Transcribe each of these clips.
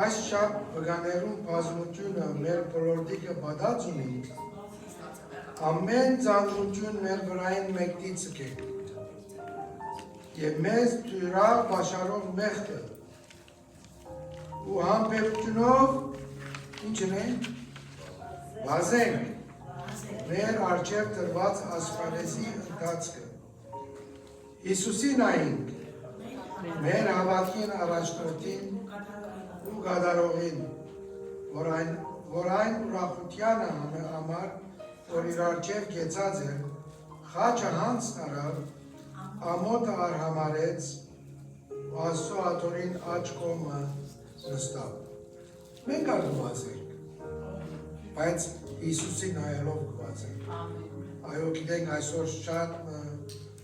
Այս շապ վգաներուն բազմությունը մեր բոլորդիկը բադած ունի, ամեն ծանրություն մեր վրային մեկտի ծկեք, և մեզ դյուրավ բաշարով մեղտը, ու համբերությունով, ինչն է, վազենք մեր արջև տրված ասպարեզի ընթացքը, Հիսուսի նայինք, մեր հավատքին առաջնորդին ու գադարողին, որ այն ուրախությանը համար, որ իր արջև կեցած էր, խաչը հանց նարավ, ամոտը արհամարեց, ու Աստծո աթորին աջ կողմը նստավ։ Մենք արգված ենք, բայց Հիսուսի նայելով գված ենք։ Այո, գիտենք այսօր շատ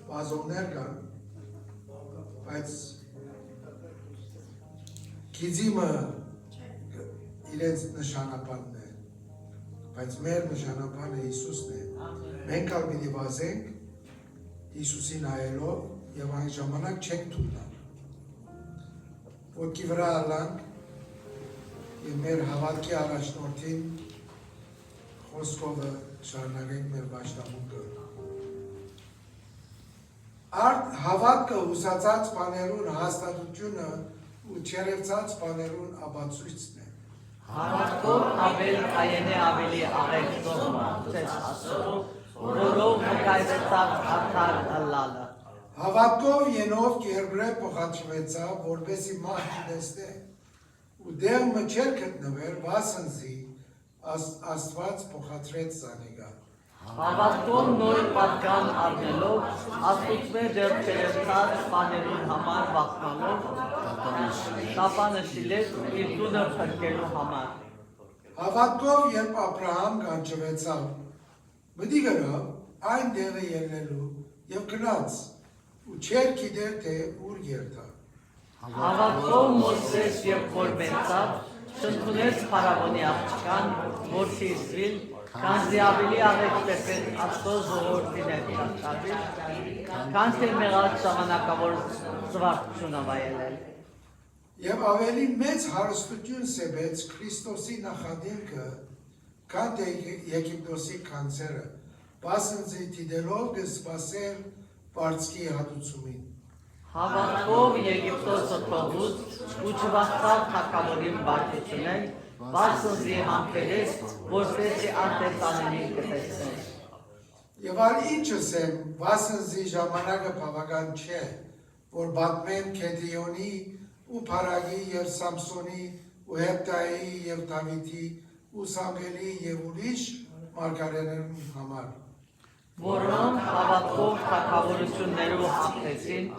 բազովներ կան, բայց գիզիմը իրենց նշանապանն է, բայց մեր նշանապանը Հիսուսն է։ Մենք ալ պիտի վազենք Հիսուսի նայելով և այն ժամանակ չենք թուլնալ։ Ոտքի վրա ալանք և մեր հավատքի առաջնորդին խոսքովը շարունակենք մեր պաշտամունքը։ Արդ հավատքը ուսացած բաներուն հաստատությունը ու չերևցած բաներուն ապացույցն է։ Հավատքով ավել կայեն է ավելի աղեկցող մարդեց Աստծո, որով մկայվեցավ արդար ըլլալը։ Հավատքով ենով կերբրե փոխադրվեցավ, որպեսի մարդ չտեսնե, ու դեղը չէր գտնվեր, վասնզի Աստված փոխադրեց զանիգա։ Հավատքով նոր պատկան առնելով, աստուծմե դեռ չերևցած բաներուն համար վախնալով, տապանշիլեց իր տունը փրկելու համար։ Հավատքով երբ Աբրահամ կանչվեցավ, մտի գնավ այն տեղը ելնելու և գնաց, ու չէր գիտեր թե ուր երթա։ Հավատքով Մովսես երբ որ մեծավ, չընդունեց փարավոնի աղջկան, որ շիզվիլ, Կանզի ավելի աղեկտեպեն Աստծո ժողովրդին է կաշտավիլ, կանց է մեղած ժամանակավոր զվարթությունը վայելել։ Եվ ավելի մեծ հարստություն սեբեց Քրիստոսի նախադիրքը, քան թե Եգիպտոսի կանցերը, բասնձի դիտելով կսպասել պարծքի հատուցումին։ Հավատքով Եգիպտոսը թողուց ու չվախցավ թագավորին բարդությունել, բասնձի համբերեց, որպեսզի արտեսանելին կտեսներ։ Եվ այլ ինչս եմ, վասնզի ժամանակը բավական չէ, որ պատմեմ Գեդեոնի ու Փարագի և Սամսոնի ու Հեպտայի և Դավիթի ու Սամվելի և ուրիշ մարգարեներուն համար, որոնք հավատքով թագավորություններով հաղթեցին,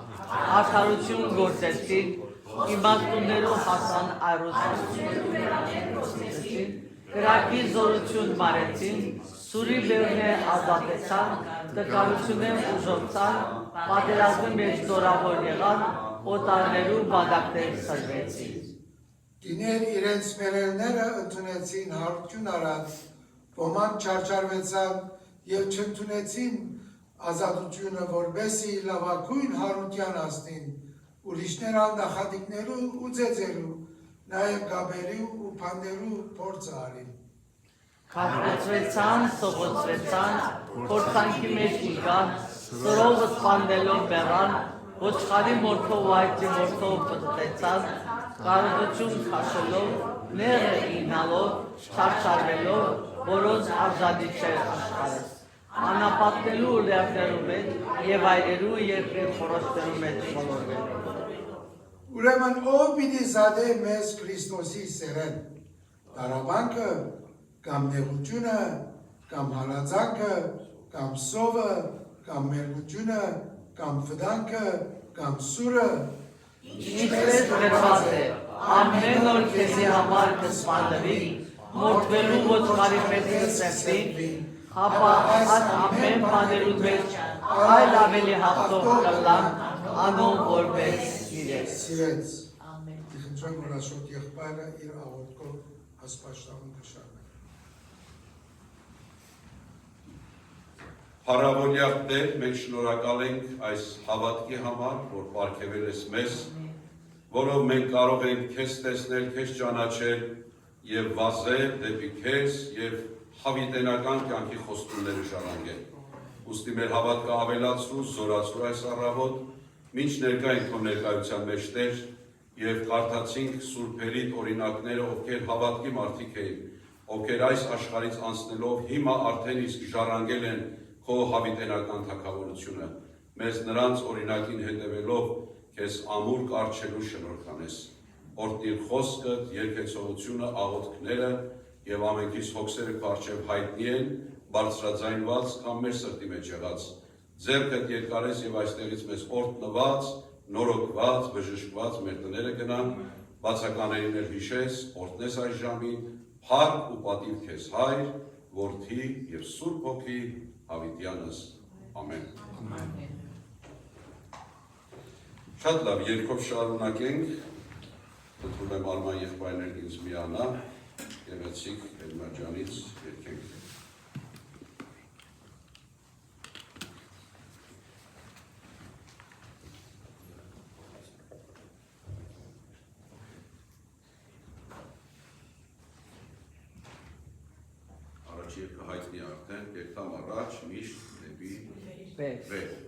արդարություն գործեցին, իմաստուններով հասան այրուցեցին, կրակի զորություն մարեցին, սուրի բերնե ազատեցան, տկարություններ ուժոցան, պատերազմի մեջ զորավոր եղան, օտարներու բադակներ սրվեցին։ Կիներ իրենց մերելները ընդունեցին հարություն արած, ոմանք չարչարվեցան և չընդունեցին ազատությունը, որպեսզի լավագույն հարության ասնին, ուրիշներ նախատիկներու ու ձեձերու, նաև գաբերու ու փանդերու փորձը արին։ Քարոզվեցան, սողոցվեցան, փորձանքի մեջ եկան, սրովը սպանդելով բեռան, ոչխարի մորթով ու այծի մորթով պտտեցան, կարողություն քաշելով, նեղը ինալով, չարչարվելով, որոնց արժանի չէր աշխարհս։ Անապատնելու լեռներու մեջ և այրերու երկրի խորհրդներու մեջ ոլորվելով։ Ուրեմն ով պիտի զադե մեզ Քրիստոսի սերեն, տարավանքը, կամ նեղությունը, կամ հալածանքը, կամ սովը, կամ մերգությունը, կամ վտանգը, կամ սուրը, ինչպես գրված է, ամեն օր քեզի համար կսպանվի, մորթվելու ոչխարի պես կսեղվի, հապա այդ ամեն բաներուն մեջ այլ ավելի հաղթող կլան, անով որպես սիրեց։ Իխնդրեմ, որ Աստծո եղբայրը իր աղոթքով ասպաշտավուն կշարունակի։ Փառավորյալ Տեր, մենք շնորհակալ ենք այս հավատքի համար, որ պարգևել ես մեզ որով մենք կարող ենք քեզ տեսնել, քեզ ճանաչել եւ վազել դեպի քեզ եւ հավիտենական կյանքի խոստումները ժառանգել։ Ուստի մեր հավատքը ավելացրու, զորացրու այս առավոտ, մինչ ներկա ենք քո ներկայության մեջ Տեր, եւ կարդացինք սուրբերիդ օրինակները, ովքեր հավատքի մարդիկ էին, ովքեր այս աշխարհից անցնելով հիմա արդեն իսկ ժառանգել են քո հավիտենական թագավորությունը։ Մեզ նրանց օրինակին հետևելով քեզ ամուր կառչելու շնորհ կանես։ Օրհնիր խոսքդ, երկեցողությունը, աղոթքները եւ ամենքից հոգսերը քո առջև հայտնի են, բարձրաձայնված կամ մեր սրտի մեջ եղած։ Ձեռքդ երկարես եւ այստեղից մեզ օրհնված, նորոգված, բժշկված մեր տները գնան, բացականներին էլ հիշես, օրհնես այս ժամին, փառք ու պատիվ քեզ Հայր, Որդի եւ Սուրբ Հոգի հավիտյանս։ Ամեն։ Շատ լավ, երկով շարունակենք, դրում եմ Արման եղբայրներն ինձ միանա, գեղեցիկ Էլմաջանից երկենք։ Առաջ երկը հայտնի արդեն, երկտամ առաջ, միշտ դեպի վեր։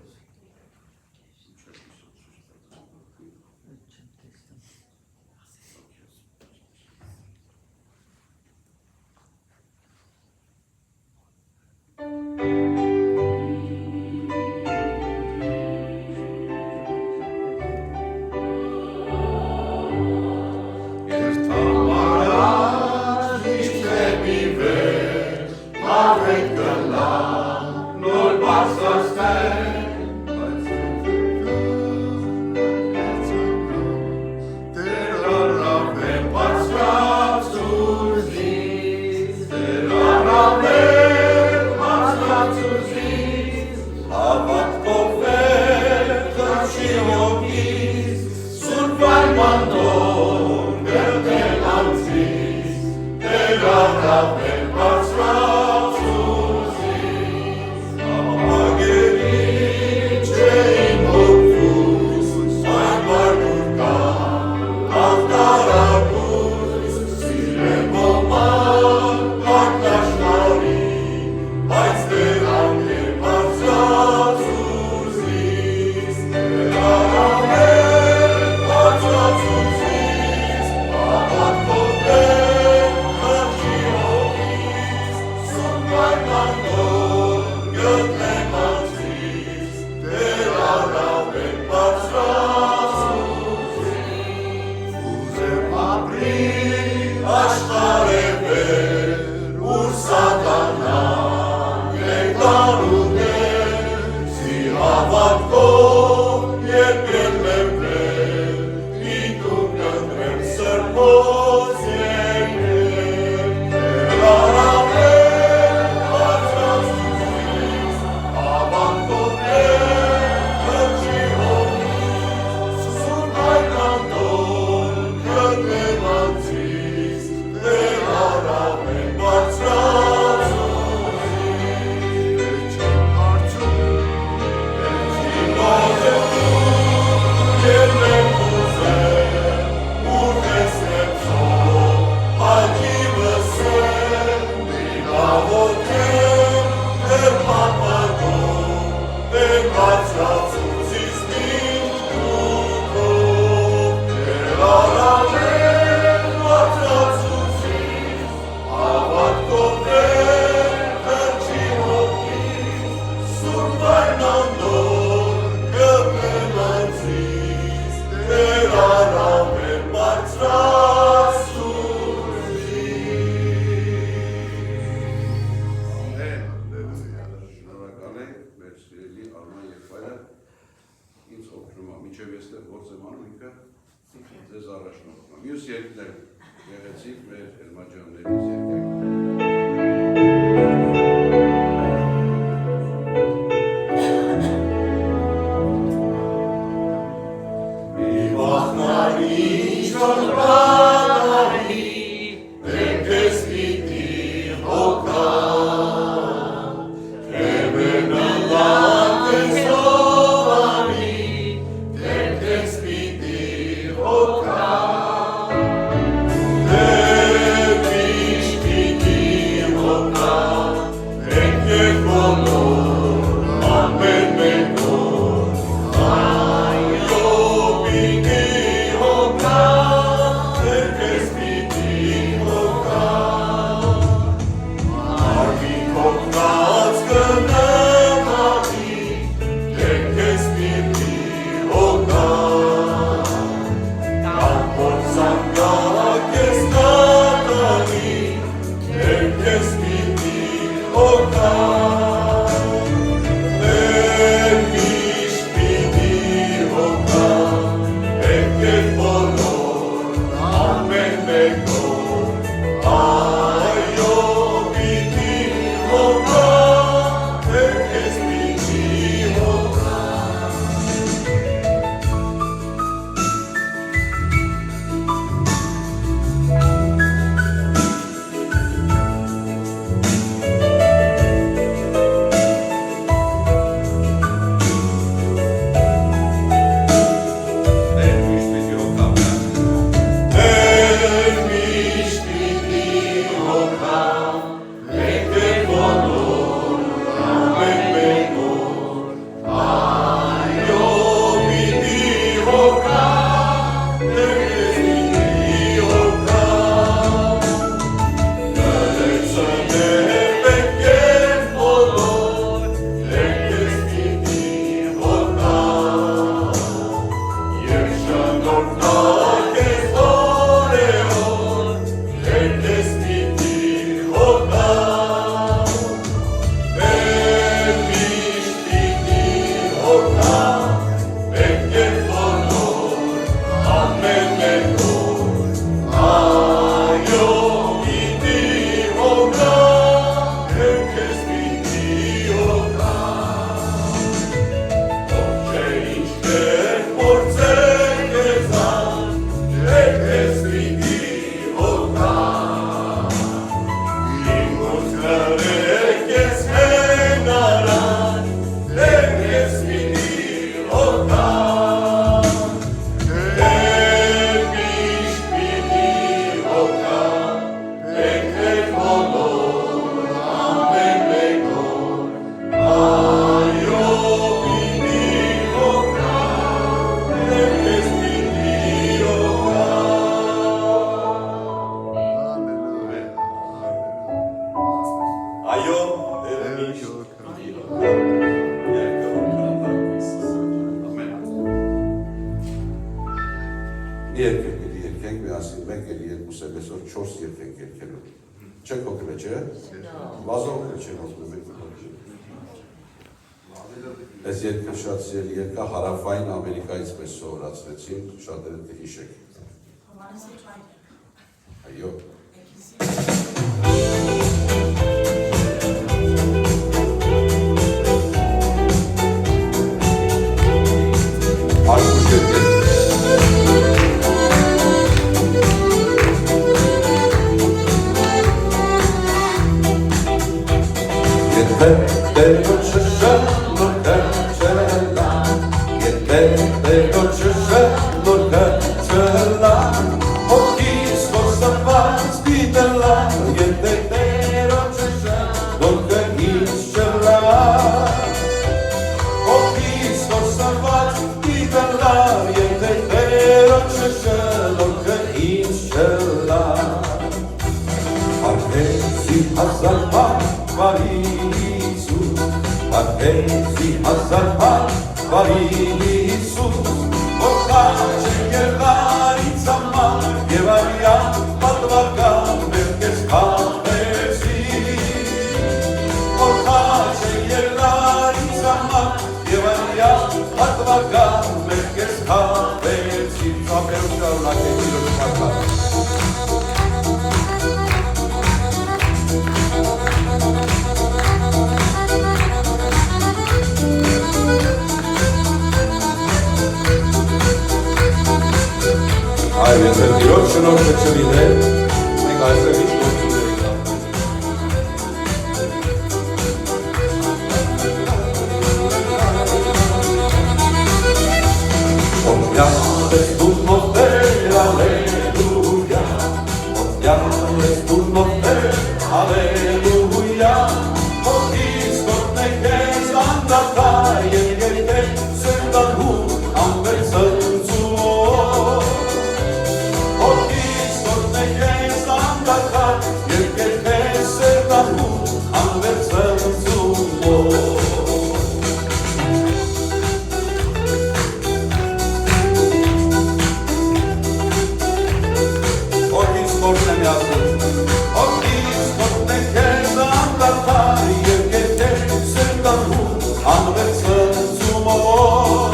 Oh 4 երգենք երգելու։ Չեք հոգնել, չէ՞։ Վազողները չեն հոգնել մենք։ Այս երգը շատ սիրելի երգ է, հարավային Ամերիկայից պես սովորացրեցին, շատերը կհիշեք։ Այո։ Աշխուժ երգեր։ Եթե դերո չշլորքը չլա, եթե դերո չշլորքը չլա, հոգիս խոստված դիտելա, եթե դերո չշլորքը ինձ չլա, հոգիս խոստված դիտելա, եթե դերո չշլորքը ինձ չլա, արհեսի հազար բարի Իսուս, արհեսի հազար բարի Իսուս, որ խաչ է գերդարից համար, և արյան պատվական մեր կեզ կապեցի, որ խաչ է գերդարից համար, և արյան պատվական մեր կեզ կապեցի, ծապերում շարունակ է իրոք պատվակ։ Այլ եթե դիրոք շնորհքը չլիներ, մենք այստեղ ինչ գործուներ ենք ապրել։ Օրհնյալ ես դու մոտեր, ալելույա, օրհնյալ ես դու մոտեր, ալելույա, հոգիս կոտնեք ես անդատար, և երկեր սրտանհու ամբեր ծնծուով, հոգիս կոտնեք ես անդատար, երկեր սրտանհու ամբեր ծնծուով, հոգիս կոտնեք ես անդատար, երկեր սրտանհու ամբեր ծնծուով,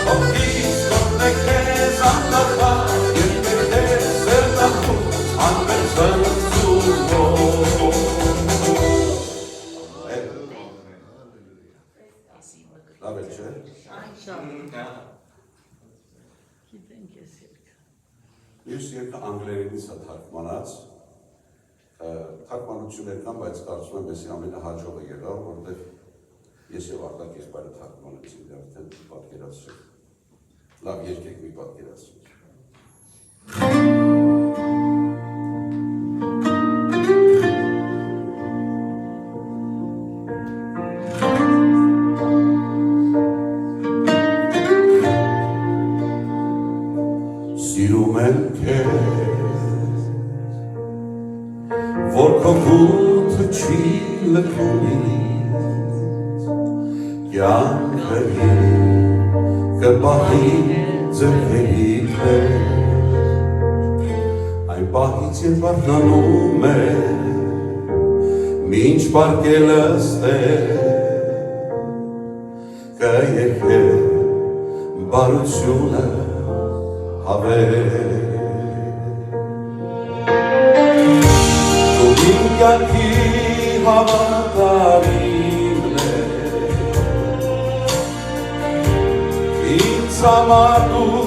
հոգիս կոտնեք ես անդատար, երկեր սրտանհու ամբեր ծնծուով։ Լավ է, չէ՞։ Գիտենք ես երգը։ Մյուս երգը անգլերենից է թարգմանած, թարգմանություններ կան, բայց կարծում եմ եսի ամենահաջողը եղավ, որտեղ ես և Արտակ եղբայրը թարգմանեցին, արդեն պատկերացրեք։ Լավ երգեք մի պատկերացրեք։ Սիրում եմ քեզ, որ քո գութը չի լքունից, կյանքը կպահի ձեռքերի մեջ, այն պահից երբ արթնանում է, մինչ պարկելս կերգե բարությունը հավեր։ Դու իմ կյանքի հավատարիմն ես, ինձ համար դու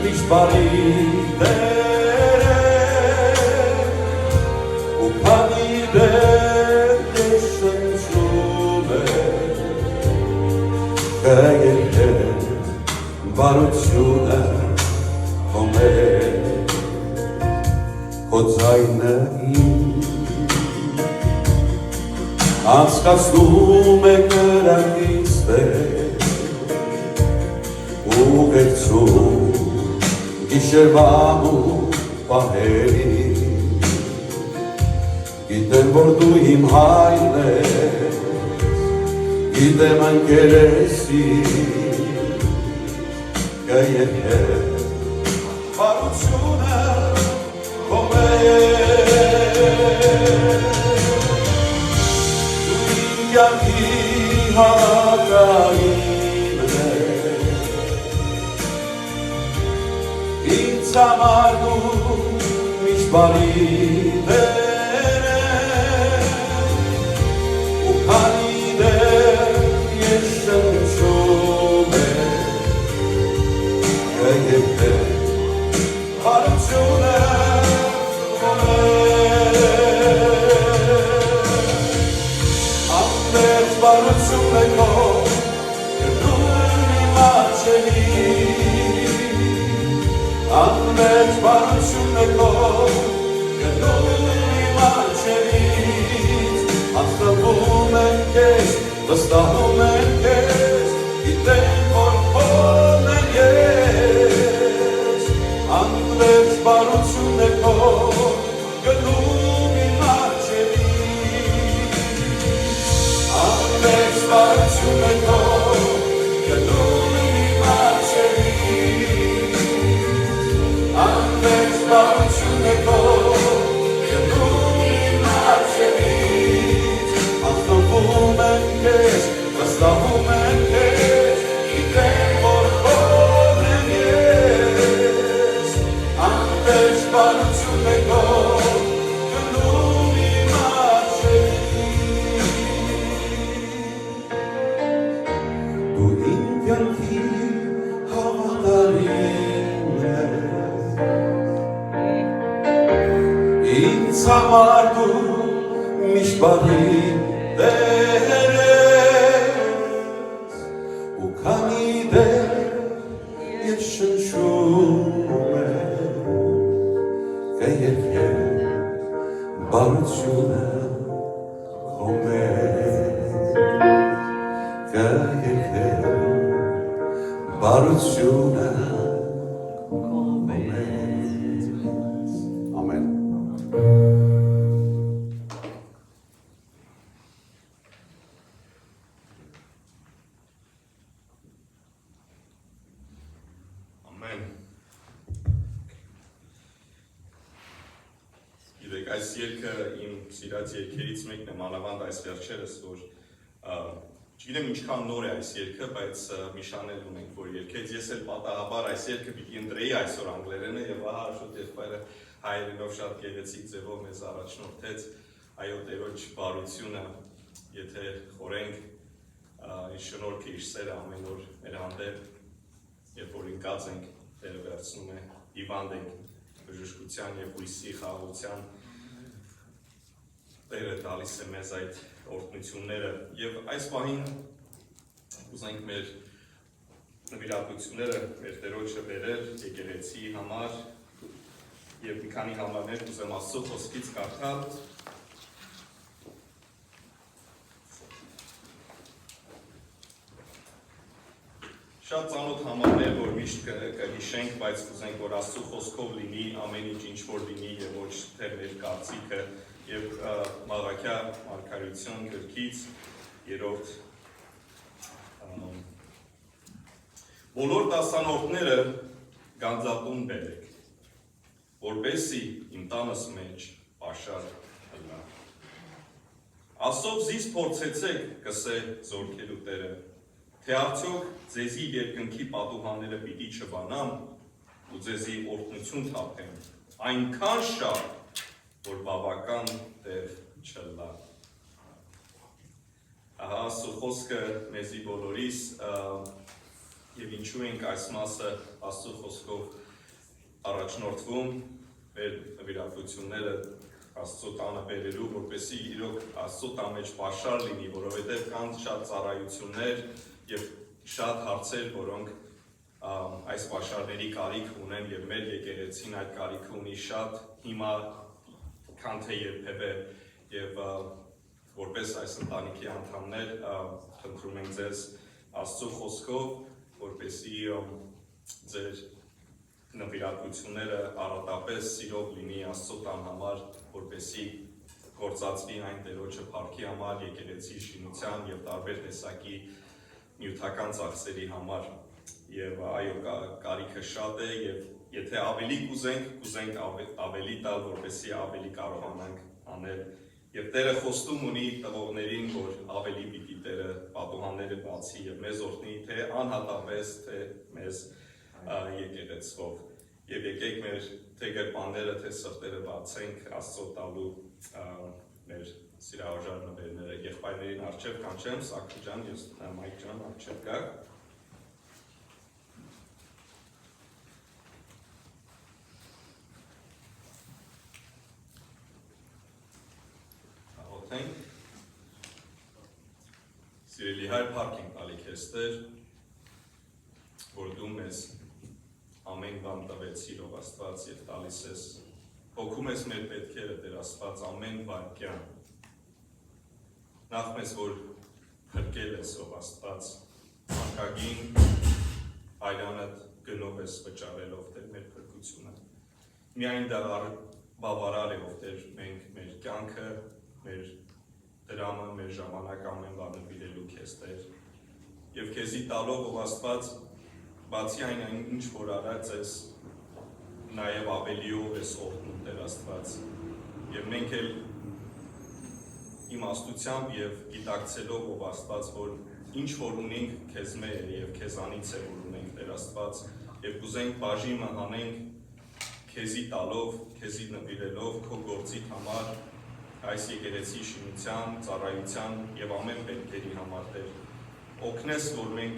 միշտ բարի Տեր ես, ու քանի դեռ քեզ շնչում եմ, կերգեմ բարությունը քո մեջ, քո ձայնը անցկացնում է կրակից տեղ, ու գեցում գիշերվան ու պահերի, գիտեմ, որ դու իմ հայրն ես, գիտեմ ընկերեսի, կերգեմ բարությունը կյանքի հավատալին է ինձ համար դու միշտ բարի դեր ու քանի դեր ես շնչում եմ բարությունը անվերջ բարություն է քո գնում իմ աչքերի անվերջ բարություն է քո գնում իմ աչքերից հաստատվում եմ քեզ վստահում եմ քեզ գիտեմ որ քոն եմ ես անվերջ բարություն է քո գնում իմ աչքերից անվերջ բարություն է քո գնում իմ աչքերից անվերջ բարություն է քո գնում իմ աչքերից հաստատվում եմ քեզ վստահում եմ քեզ գիտեմ որ քոն եմ ես անվերջ բարություն է քո գնում իմ աչքերից դու իմ կյանքի հավատարիմ ես ինձ համար դու միշտ բարի դեր ես ու քանի դեր ես շնչում եմ կերքել բարությունը քո մեջ կերքել բարությունը ամեն Ամեն Գիտեք, այս երգը իմ սիրած երգերից մեկն է, մանավանդ այս վերջերս, որ չգիտեմ ինչքան նոր է այս երգը, բայց մի շանել ունենք, որ երգեց, ես էլ պատահաբար այս երգը պիտի ընտրեի այսօր անգլերենը եւ ահա շուտ եղբայրը հայերենով շատ գեղեցիկ ձևով մեզ առաջնորդեց այո Տերոջ բարությունը, եթե խորենք իր շնորհքը, իր սերը ամեն օր մեր հանդեպ, երբ որ ընկած ենք, Տերը վերցնում է, հիվանդ ենք բժշկության եւ հույսի խաղաղության, Տերը տալիս է մեզ այդ օրհնությունները եւ այս պահին ուզենք մեր նվիրատությունները մեր Տերոջը բերել եկեղեցի համար եւ մի քանի համարներ կուզեմ Աստծո խոսքից կարդալ Շատ ծանոթ համարներ, որ միշտ կհիշենք, բայց կուզենք, որ Աստծո խոսքով լինի, ամեն ինչ որ լինի եւ ոչ թե մեր կարծիքը եւ Մաղաքիա Մարգարեություն գրքից 3-րդ Բոլոր դասանորդները գանձատուն բերեք, որպեսզի իմ տանս մեջ պաշար ըլլա։ Աստծով զիս փորձեցեք, կսե զորքելու Տերը, թե արդյոք ձեզի երկնքի պատուհանները պիտի չբանամ ու ձեզի օրհնություն թափեմ, այնքան շատ, որ բավական տեղ չլա։ Ահա Աստծո խոսքը մեզի բոլորիս եւ ինչու ենք այս մասը Աստծո խոսքով առաջնորդվում մեր նվիրատությունները Աստծո տանը բերելու, որպեսզի իրոք Աստծո տան մեջ պաշար լինի, որովհետեւ կան շատ ծառայություններ եւ շատ հարցեր, որոնք այս պաշարների կարիք ունեն եւ մեր եկեղեցին այդ կարիքը ունի շատ հիմա քան թե երբևէ եւ որպես այս ընտանիքի անդամներ խնդրում ենք ձեզ Աստծո խոսքով, որպեսզի ձեր նվիրատությունները առատապես սիրով լինի Աստծո տան համար, որպեսզի գործածվի այն Տերոջը փառքի համար, եկեղեցի շինության եւ տարբեր տեսակի նյութական ծախսերի համար եւ այո կարիքը շատ է եւ եթե ավելի կուզենք ավելի տալ, որպեսզի ավելի կարողանանք անել Եվ Տերը խոստում ունի տվողներին, որ ավելի պիտի Տերը պատուհանները բացի եւ մեզ օրհնի, թե անհատապես, թե մեզ եկեղեցով։ Եվ եկեք մեր թե գրպանները, թե սրտերը բացենք Աստծո տալու մեր սիրահարժան նվերները եղբայրներին առջև կանչեմ, Սաքու ջան, ես Մայք ջան առջև գաք։ Սիրելի հայր փառք ենք տալի քեզ Տեր, որ դու մեզ ամեն բան տվեցիր ով Աստված եւ տալիս ես, հոգում ես մեր պետքերը Տեր Աստված ամեն վայրկյան։ Նախ մեզ որ փրկել ես ով Աստված, մանկագին հայրանդ գնով ես վճարելով Տեր մեր փրկությունը։ Միայն դա բավարար է ով Տեր մենք մեր կյանքը, մեր դրամը, մեր ժամանակ ամեն բան նվիրելու քեզ Տեր։ Եվ քեզի տալով ով Աստված, բացի այն ինչ որ արած ես, նաև ավելիով ես օրհնում Տեր Աստված։ Եվ մենք էլ իմաստությամբ եւ գիտակցելով ով Աստված, որ ինչ որ ունենք քեզ մեր է եւ քեզանից է որ ունենք Տեր Աստված, եւ կուզենք բաժիմը հանենք քեզի տալով, քեզի նվիրելով քո գործիդ համար այս եկեղեցի շինության, ծառայության եւ ամեն պետքերի համար Տեր, օգնես, որ մենք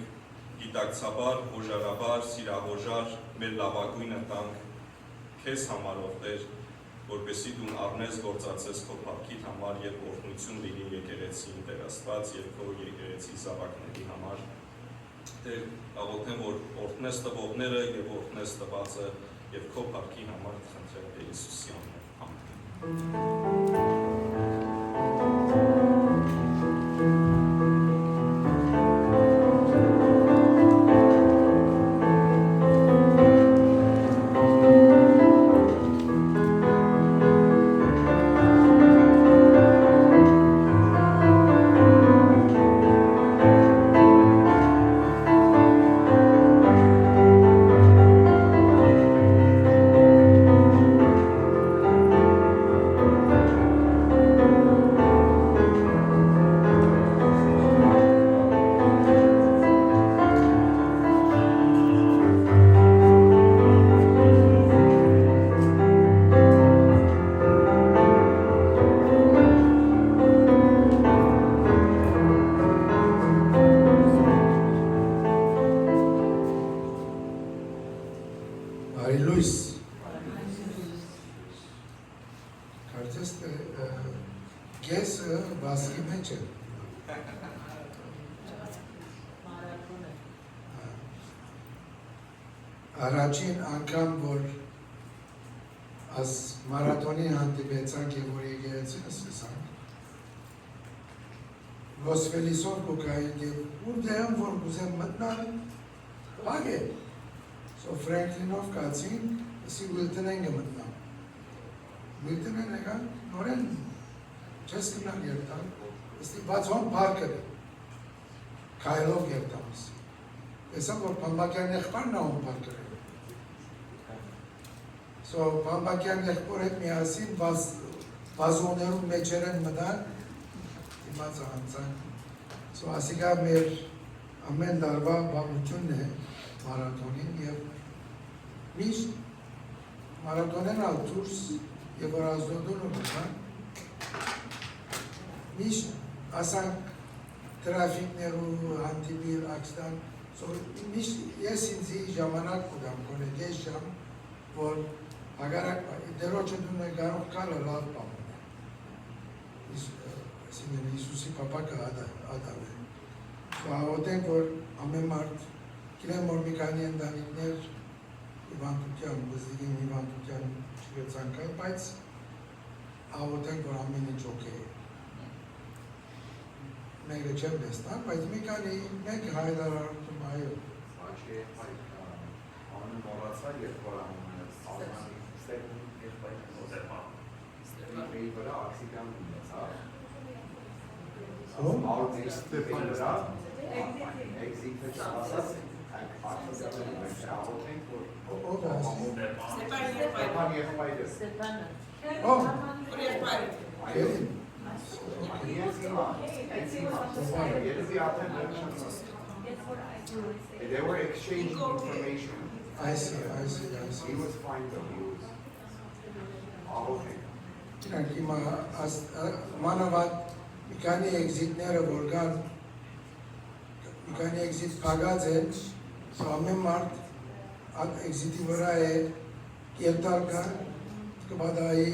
գիտակցաբար, հոժարաբար, սիրահոժար մեր լավագույնը տանք քեզ համար ով Տեր, որպեսզի դու առնես գործածես քո փառքիդ համար եւ օրհնություն լինի եկեղեցին Տեր Աստված եւ քո եկեղեցի զավակների համար։ Տեր, աղոթեմ, որ օրհնես տվողները եւ օրհնես տվածը եւ քո փառքի համար խնդրեմ Տեր Հիսուսի անունով։ Ամեն։ Առաջին անգամ, որ այս մարաթոնի հանդիպեցանք և որ եկեղեցինը սկսանք, Լոսվելիսով կուկայինք և ուր դեղեմ, որ կուզեմ մտնալ, պակ է։ So Ֆրենքլինով կացին, ըսի Ուիլտեն ենք մտնալ։ Ուիլտեն եկան, նորեն չես կնալ երտալ, ըստի բացոն պարկր է, կայլով երտալ ըսի։ Եսամ, որ Պամբակյան եղբարն նահում պարկր է։ So Պամբակյան եղբոր հետ միասին բազոներում մեջեր են մտան, իմաց անցան։ So ասիկա մեր ամեն դարվա բավությունն է մարաթոնին և միշտ մարաթոնեն ալ դուրս և որ ազդոդունը մտան, միշտ ասանք տրաֆիկներու հանդիպիր ակստան, so միշտ ես ինձի ժամանակ կուդամ, կոնե ես ժամ, որ հագարակ դերոջը դուն է գարող կալը լավ պամն է։ Այսինքն Հիսուսի պապակը ադավ է։ Աղոթենք, որ ամեն մարդ գիտեմ, որ մի քանի ընտանիքներ հիվանդության, բզիկին հիվանդության չգծանքալ, բայց աղոթենք, որ ամեն ինչ օքեյ է։ Մեկը չեմ դեսնան, բայց մի քանի մեկ հայդարարում այո։ Աչի անուն մորացա երբ որ անունը Ստեփան Ստեփան վրա աքսիդան ունեցա։ Ստեփան վրա էքզիթը չասած աքսիդան ունեցա, աղոթենք, որ Ստեփան եղբայրը։ Ո՞վ։ They were exchanging information. I see. He was fine though, he was all okay. Իրանք հիմա մանավանդ մի քանի էքզիտները որ կան, մի քանի էքզիտ փակած են, ամեն մարդ այդ էքզիտի վրա է կերտալ կան, կբադայի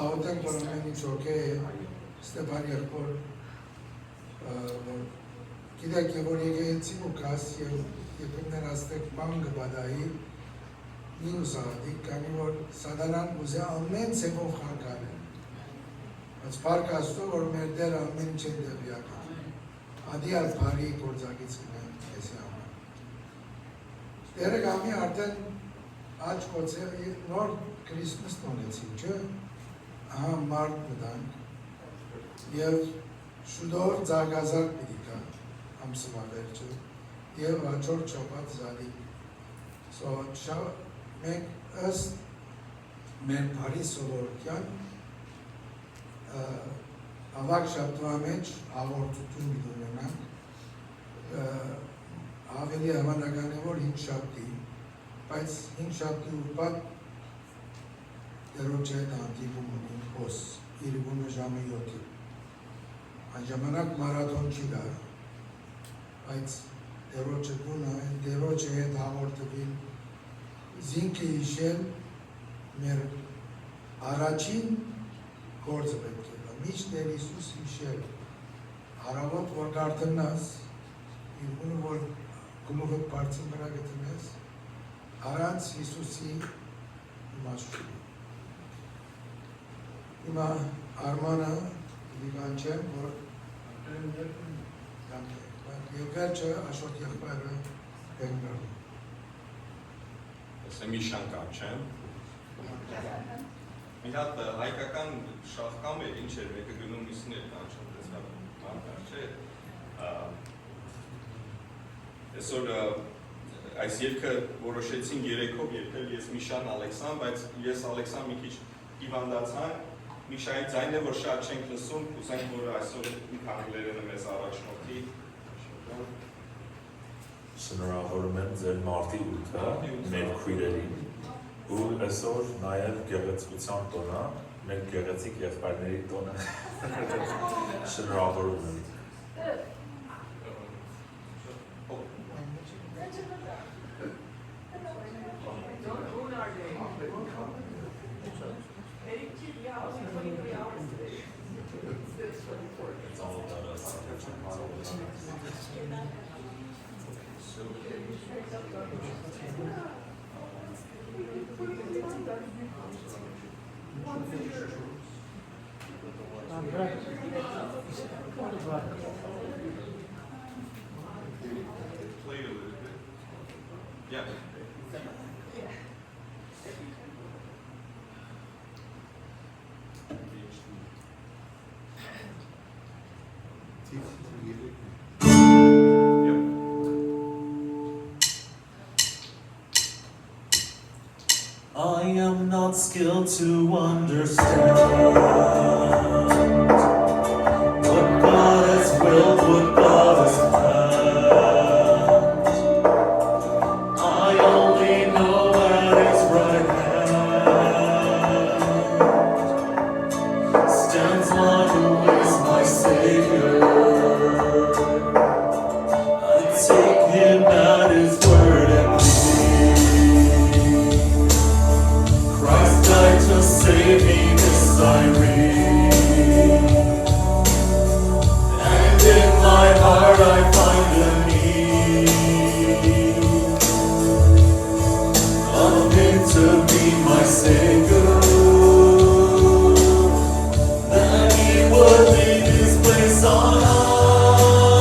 աղոտենք որ ամեն ինչ օքե է, Ստեփան եղբոր, գիտեք որ եկեղեցին ու կաս և երբեք ներաստեք բան կբադայի, մինուս աղատիկ, կանի որ սադանան ուզե ամեն ծևով խանգարել։ Բայց պարկ աստու, որ մեր դեր ամեն ինչ է դեղյակ է։ Ադի ալ պարի գործակից կնեն եզի ամեն։ Դերը գամի արդեն աչ կոցե, նոր Քրիստմս տոնեցին, չէ։ Ահա մարդ մտանք և շուտով ձագազար պիտի կա, ամսվա վերջը, և հաջորդ շաբաթ զալիկ։ Մենք ըստ մեր բարի սովորության ավակ շաբթվա մեջ հաղորդություն ունենանք, ավելի հավանական է, որ 5 շաբթի, բայց 5 շաբթի ուղղված Տերոջ հետ հանդիպում ունենք խոս, իրգունը ժամը 7-ի։ Այն ժամանակ մարաթոն չի գա, բայց Տերոջը գունը, Տերոջը հետ հաղորդվին զինքը իշել մեր առաջին գործը պետք է դա, միշտ Տեր Հիսուս իշել, հարավոտ որ կարդնաս, իրգունը որ գլուխդ բարձին վրա գտնես, առանց Հիսուսի իմաստություն։ Հիմա Արմանը դիվանչեմ, որ և վերջը աշորդ եղբայրը գնգրում։ Ես եմ իշան կանչեմ։ Մի հատ հայկական շախկամ էր, ինչ էր, մեկը գնում իսին էր կանչում, դեսկավ չէ։ Այսօր այս երկը որոշեցին երեքով երկել ես Միշան Ալեքսան, բայց ես Ալեքսան մի քիչ հիվանդացան, Միշայի ձայնը, որ շատ չենք լսում, կուզենք, որ այսօր մի քանի լերենը մեզ առաջնորդի։ Շնորհավորում եմ ձեր մարտի 8-ը մեր քույրերին ու այսօր նաև գեղեցկության տոնը, մեր գեղեցիկ եղբայրների տոնը շնորհավորում եմ։ Yeah. I am not skilled to understand what God has willed, what God has planned. I only know at His right hand stands one who is my Savior. I take Him at His word and to save me, this I read, and in my heart I find the need of Him to be my Savior, that He would leave His place on high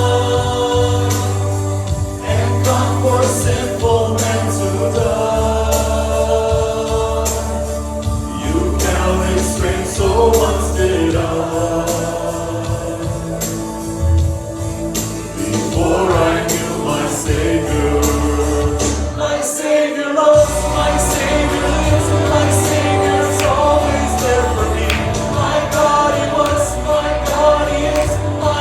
and come for sinful men to die. So once did I, before I knew my Savior. My Savior loves, my Savior lives, my Savior's always there for me. My God He was, my God He is, my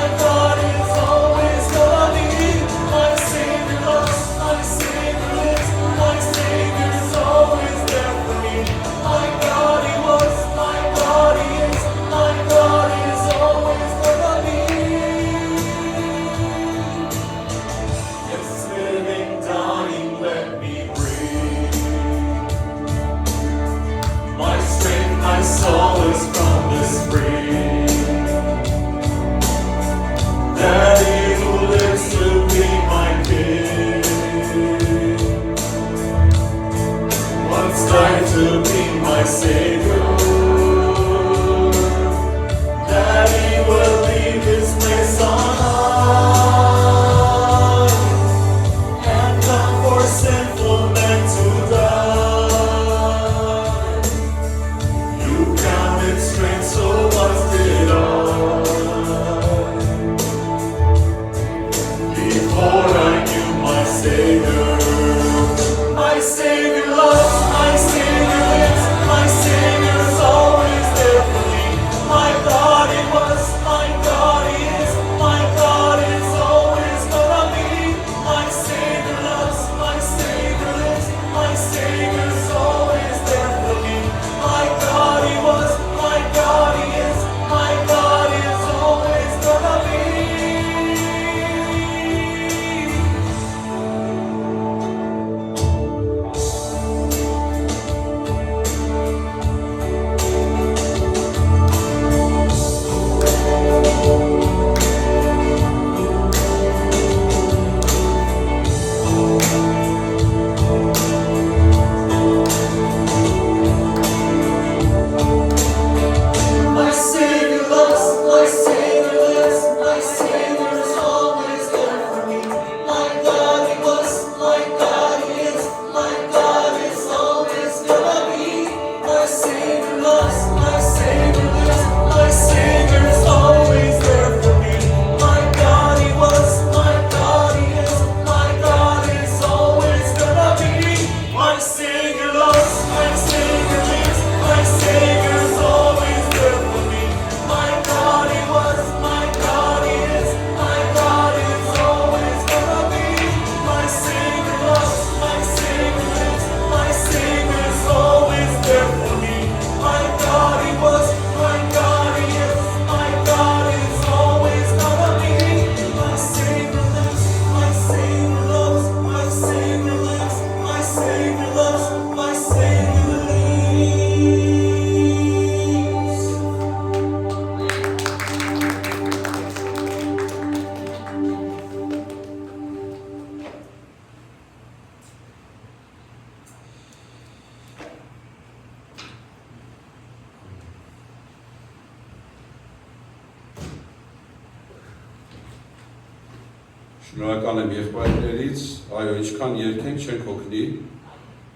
Շնորհակալ եմ եղբայրներից, այո, ինչքան երկենք չենք հոգնի,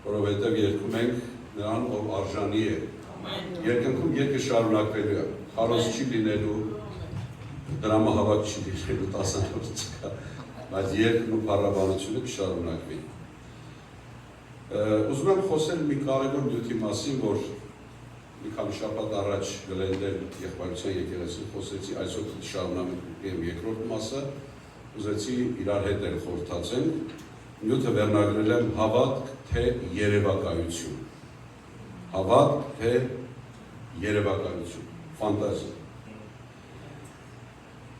որովհետև երգում ենք նրան, ով արժանի է։ Երկնքում երկը շարունակվելու է, խարոս չի լինելու, դրամահավաք չի լինելու 10-րդ չկա, բայց երկն ու փառաբանությունը կշարունակվի։ Ուզում եմ խոսել մի կարևոր նյութի մասին, որ մի քանի շաբաթ առաջ Գլենդեր եղբայրության եկեղեցին խոսեցի, այսօր շարունակեմ երկրորդ մասը, ուզեցի իրար հետ էլ խորհրդացենք, նյութը վերնագրել եմ հավատք թե երևակայություն։ Հավատք թե երևակայություն, ֆանտազիա։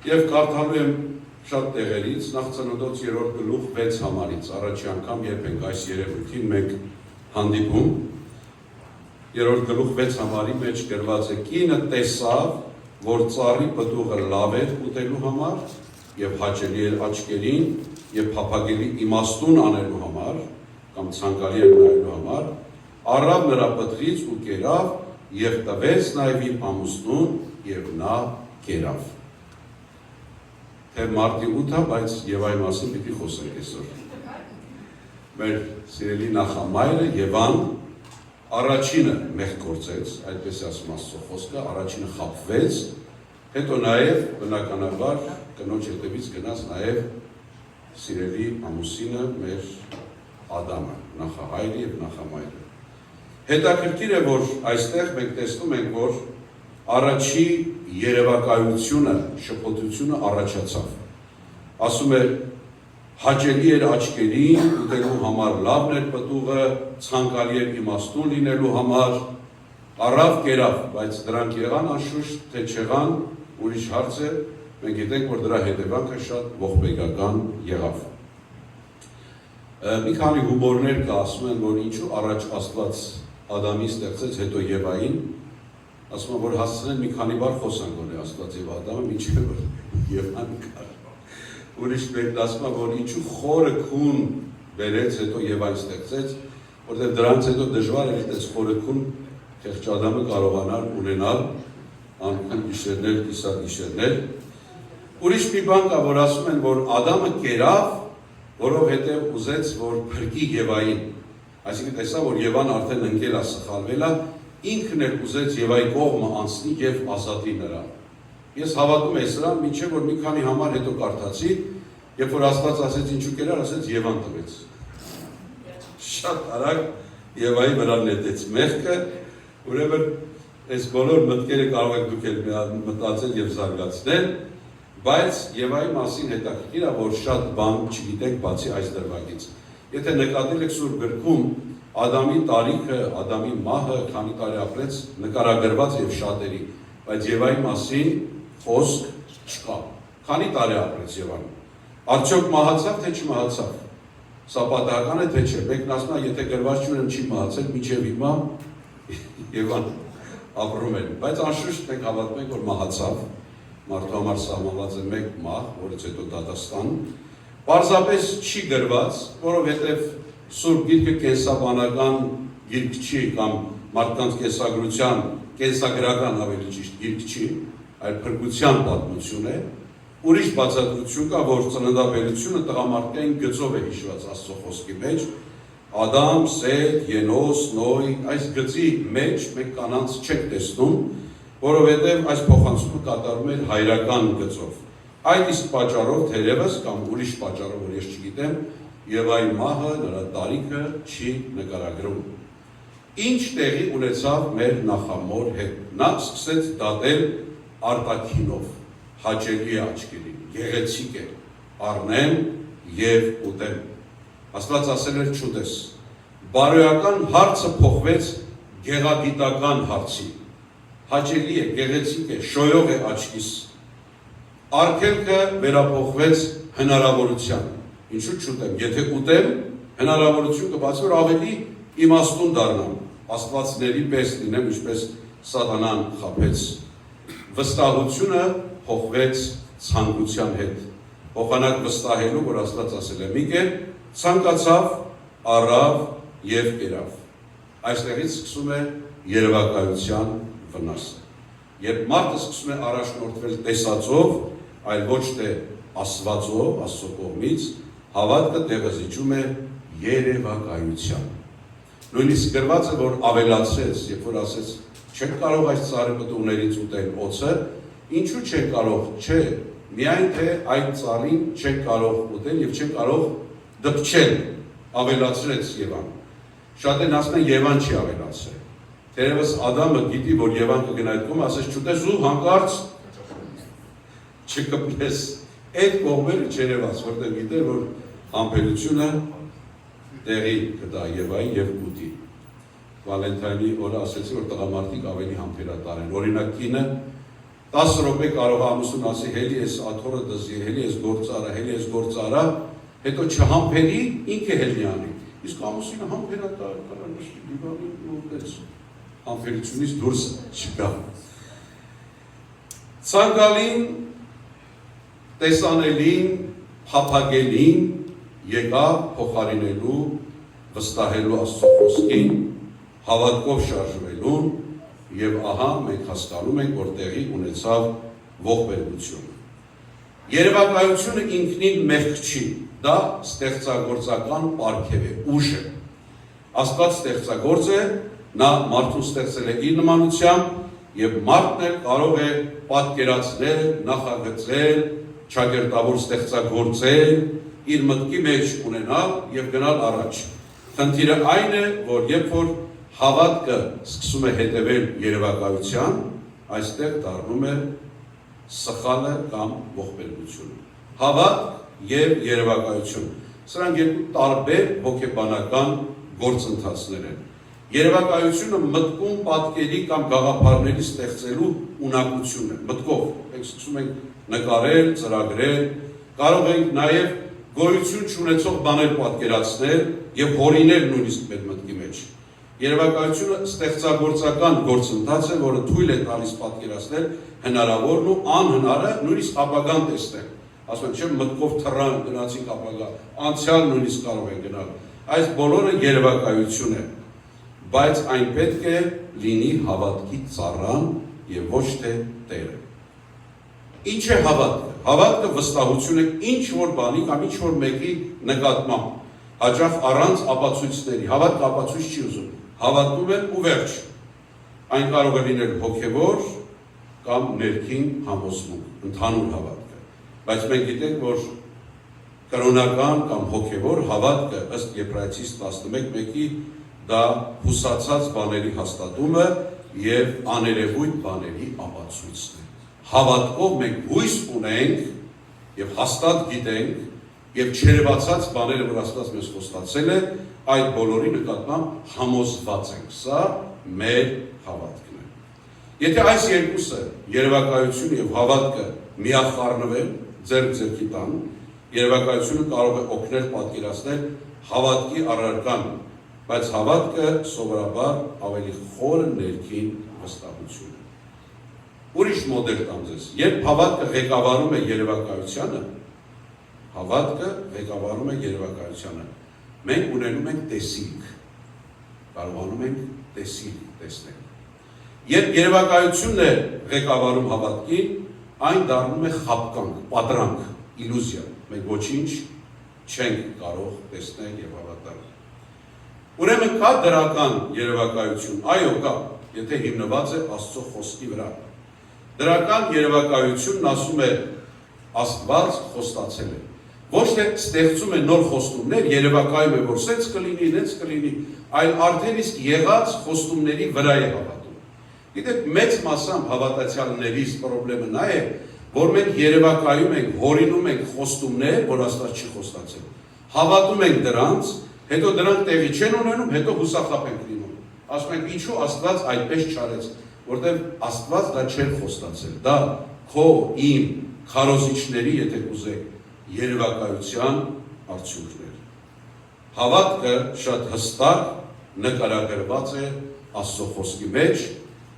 Եվ կարդալու եմ շատ տեղերից, նախ Ծննդոց 3-րդ գլուխ 6 համարից, առաջի անգամ երբ ենք այս երևույթին մենք հանդիպում, 3-րդ գլուխ 6 համարի մեջ գրված է կինը տեսավ, որ ծառի պտուղը լավ էր ուտելու համար եւ հաճելի էր աչքերին եւ փափագելի իմաստուն անելու համար կամ ցանկալի էր նայելու համար, առավ նրա պտղից ու կերավ եւ տվեց նաեւ իր ամուսնուն եւ նա կերավ։ Թե մարտի 8-ը, բայց Եվայի մասին պիտի խոսենք այսօր։ Մեր սիրելի նախամայրը Եվան առաջինը մեղք գործեց, այդպես է ասում Աստծո խոսքը, առաջինը խաբվեց, հետո նաև բնականաբար կնոջ հետևից գնաց նաև սիրելի ամուսինը մեր Ադամը, նախահայրը եւ նախամայրը։ Հետաքրքիր է, որ այստեղ մենք տեսնում ենք, որ առաջի երևակայությունը, շփոթությունը առաջացավ։ Ասում է հաճելի էր աչքերին, ուտելու համար լավն էր պտուղը, ցանկալի էր իմաստուն լինելու համար, առավ կերավ, բայց դրանք եղան անշուշտ, թե չեղան, ուրիշ հարց է, մենք գիտենք, որ դրա հետևանքը շատ ողբերգական եղավ։ Մի քանի հումորներ կա, ասում են, որ ինչու առաջ Աստված Ադամին ստեղծեց, հետո Եվային, ասում են, որ հասցնեն մի քանի բար խոսանք ունի Աստված եւ Ադամը, մինչև որ Եվան կար։ Ուրիշ մեկն ասում է, որ ինչու խորը քուն բերեց, հետո Եվային ստեղծեց, որտեղ դրանից հետո դժվար էր այդպես խորը քուն խեղճ Ադամը կարողանալ ունենալ անքուն գիշերներ, կիսատ գիշերներ։ Ուրիշ մի բան կա, որ ասում են, որ Ադամը կերավ, որովհետև ուզեց, որ փրկի Եվային, այսինքն տեսա, որ Եվան արդեն ընկել է, սխալվել է, ինքն էլ ուզեց Եվայի կողմը անցնի եւ ազատի նրան։ Ես հավատում եմ սրան, մինչև որ մի քանի համար հետո կարդացի, երբ որ Աստված ասեց ինչու կերար, ասեց Եվան տվեց։ Շատ արագ Եվայի վրա նետեց մեղքը, ուրեմն այս բոլոր մտքերը կարող եք դուք էլ մտածել եւ զարգացնել, բայց Եվայի մասին հետաքրքիր է, որ շատ բան չգիտենք բացի այս դրվագից։ Եթե նկատել եք Սուրբ գրքում, Ադամի տարիքը, Ադամի մահը, քանի տարի ապրեց, նկարագրված եւ շատերի, բայց Եվայի մասին խոսք չկա։ Քանի տարի ապրեց Եվան։ Արդյոք մահացավ թե չմահացավ։ Սա պատահական է թե չէ։ Մեկն ասում է, եթե գրված չունեմ չի մահացել, մինչև հիմա Եվան ապրում են, բայց անշուշտ մենք հավատում ենք, որ մահացավ, մարդու համար սահմանված է մեկ մահ, որից հետո դատաստան, պարզապես չի գրված, որովհետև Սուրբ Գիրքը կենսաբանական գիրք չի կամ մարդկանց կենսագրության, կենսագրական ավելի ճիշտ գիրք չի, այլ փրկության պատմություն է, ուրիշ բացատրություն կա, որ ծննդաբերությունը տղամարդկային գծով է հիշված Աստծո խոսքի մեջ, Ադամ, Սեթ, Ենոս, Նոյ, այս գծի մեջ մենք կանանց չենք տեսնում, որովհետև այս փոխանցումը կատարում էր հայրական գծով։ Այդ իսկ պատճառով թերևս կամ ուրիշ պատճառով, որ ես չգիտեմ, Եվայի մահը, նրա տարիքը չի նկարագրում։ Ինչ տեղի ունեցավ մեր նախամոր հետ։ Նա սկսեց դատել արտաքինով, հաճելի է աչքերին, գեղեցիկ է, առնեմ եւ ուտեմ։ Աստված ասել էր չուտես։ Բարոյական հարցը փոխվեց գեղագիտական հարցի։ Հաճելի է, գեղեցիկ է, շոյող է աչքիս։ Արգելքը վերափոխվեց հնարավորության։ Ինչու չուտեմ։ Եթե ուտեմ, հնարավորություն կբացի, որ ավելի իմաստուն դառնամ, աստվածների պես լինեմ, ինչպես սատանան խաբեց։ Վստահությունը փոխվեց ցանկության հետ։ Փոխանակ վստահելու, որ Աստված ասել է մի կերպ, ցանկացավ, առավ եւ կերավ։ Այստեղից սկսում է երևակայության վնասը։ Երբ մարդը սկսում է առաջնորդվել տեսածով, այլ ոչ թե Աստվածով, Աստծո կողմից, հավատքը տեղազիջում է երևակայության։ Նույնիսկ գրված է, որ ավելացրեց, երբ որ ասեց, չեք կարող այս ծառի պտուղներից ուտել օձը, ինչու չեք կարող, չէ, միայն թե այդ ծառին չեք կարող ուտել եւ չեք կարող դպչել, ավելացրեց Եվան։ Շատերն ասում են Եվան չի ավելացրել։ Թերևս Ադամը գիտի, որ Եվան կգնա այդ կողմ, ասես չուտես ու հանկարծ չկպնես։ Այդ կողմերը չերևաց, որտեղ գիտեր, որ համբերությունը տեղի կտա Եվային եւ կուտի։ Վալենտայնի օրը ասեցի, որ տղամարդիկ ավելի համբերատար են։ Օրինակ կինը 10 րոպե կարող է ամուսնուն ասի, հելի ես աթոռը դզի, հելի ես գործարա, հետո չհամբերի, ինքը հելի անի։ Իսկ ամուսինը համբերատար, կարա նշի, դիվանին ուտեց, համբերությունից դուրս չգա։ Ցանկալին, տեսանելին, փափագելին եկավ փոխարինելու, վստահելու Աստծո խոսքին, հավատքով շարժվելուն եւ ահա մենք հասկանում ենք, որ տեղի ունեցավ ողբերգությունը։ Երևակայությունը ինքնին մեղք չի, դա ստեղծագործական պարգև է, ուժ է։ Աստված ստեղծագործ է, նա մարդուն ստեղծել է իր նմանությամբ եւ մարդն էլ կարող է պատկերացնել, նախագծել, ճակերտավոր ստեղծագործել, իր մտքի մեջ ունենալ եւ գնալ առաջ։ Խնդիրը այն է, որ երբ որ հավատքը սկսում է հետևել երևակայության, այստեղ դառնում է սխալը կամ ողբերգությունը։ Հավատք եւ երևակայություն։ Սրանք երկու տարբեր հոգեբանական գործընթացներ են։ Երևակայությունը մտքում պատկերի կամ գաղափարների ստեղծելու ունակությունն է։ Մտքով մենք սկսում ենք նկարել, ծրագրել, կարող ենք նաեւ գոյություն չունեցող բաներ պատկերացնել եւ հորինել նույնիսկ մեր մտքի մեջ։ Երևակայությունը ստեղծագործական գործընթաց է, որը թույլ է տալիս պատկերացնել հնարավորն ու անհնարը նույնիսկ ապագան տեսնել։ Ասում են, չէ, մտքով թռան գնացինք ապագա, անցյալ նույնիսկ կարող են գնալ։ Այս բոլորը երևակայություն է, բայց այն պետք է լինի հավատքի ծառան եւ ոչ թե տերը։ Ինչ է հավատքը։ Հավատքը վստահություն է ինչ որ բանի կամ ինչ որ մեկի նկատմամբ, հաճախ առանց ապացույցների։ Հավատքը ապացույց չի ուզում։ Հավատում են ու վերջ։ Այն կարող է լինել հոգևոր կամ ներքին համոզմունք, ընդհանուր հավատքը։ Բայց մենք գիտենք, որ կրոնական կամ հոգևոր հավատքը ըստ Եբրայեցիս 11:1-ի դա հուսացած բաների հաստատումը եւ աներևույթ բաների ապացույցն է։ Հավատքով մենք հույս ունենք եւ հաստատ գիտենք եւ չերևացած բաները, որ Աստված մեզ խոստացել է, այդ բոլորի նկատմամբ համոզված ենք։ Սա մեր հավատքն է։ Եթե այս երկուսը, երևակայությունը եւ հավատքը միախառնվեն, ձեռք-ձեռքի տան, երևակայությունը կարող է օգնել պատկերացնել հավատքի առարկան, բայց հավատքը սովորաբար ավելի խորը ներքին վստահություն է։ Ուրիշ մոդել տամ ձեզ, երբ հավատքը ղեկավարում է երևակայությանը, մենք ունենում ենք տեսիլք, կարողանում ենք տեսիլք տեսնել։ Երբ երևակայությունն է ղեկավարում հավատքին, այն դառնում է խաբկանք, պատրանք, իլյուզիա, մենք ոչինչ չենք կարող տեսնել եւ հավատալ։ Ուրեմն կա դրական երևակայություն, այո կա, եթե հիմնված է Աստծո խոսքի վրա։ Դրական երևակայությունն ասում է Աստված խոստացել է։ Ոչ թե ստեղծում է նոր խոստումներ, երևակայում է, որ սենց կլինի, նենց կլինի, այլ արդեն իսկ եղած խոստումների վրա է հավատում։ Գիտեք, մեծ մասամբ հավատացյալներից խնդիրը նա է, որ մենք երևակայում ենք, հորինում ենք խոստումներ, որ Աստված չի խոստացել։ Հավատում ենք դրանց, հետո դրանք տեղի չեն ունենում, հետո հուսախաբ ենք լինում։ Ասում ենք, ինչու Աստված այդպես չարեց, որտեղ Աստված դա չէր խոստացել։ Դա քո, իմ, քարոզիչների, եթե կուզեք, երևակայության արդյունքն էր։ Հավատքը շատ հստակ նկարագրված է Աստծո խոսքի մեջ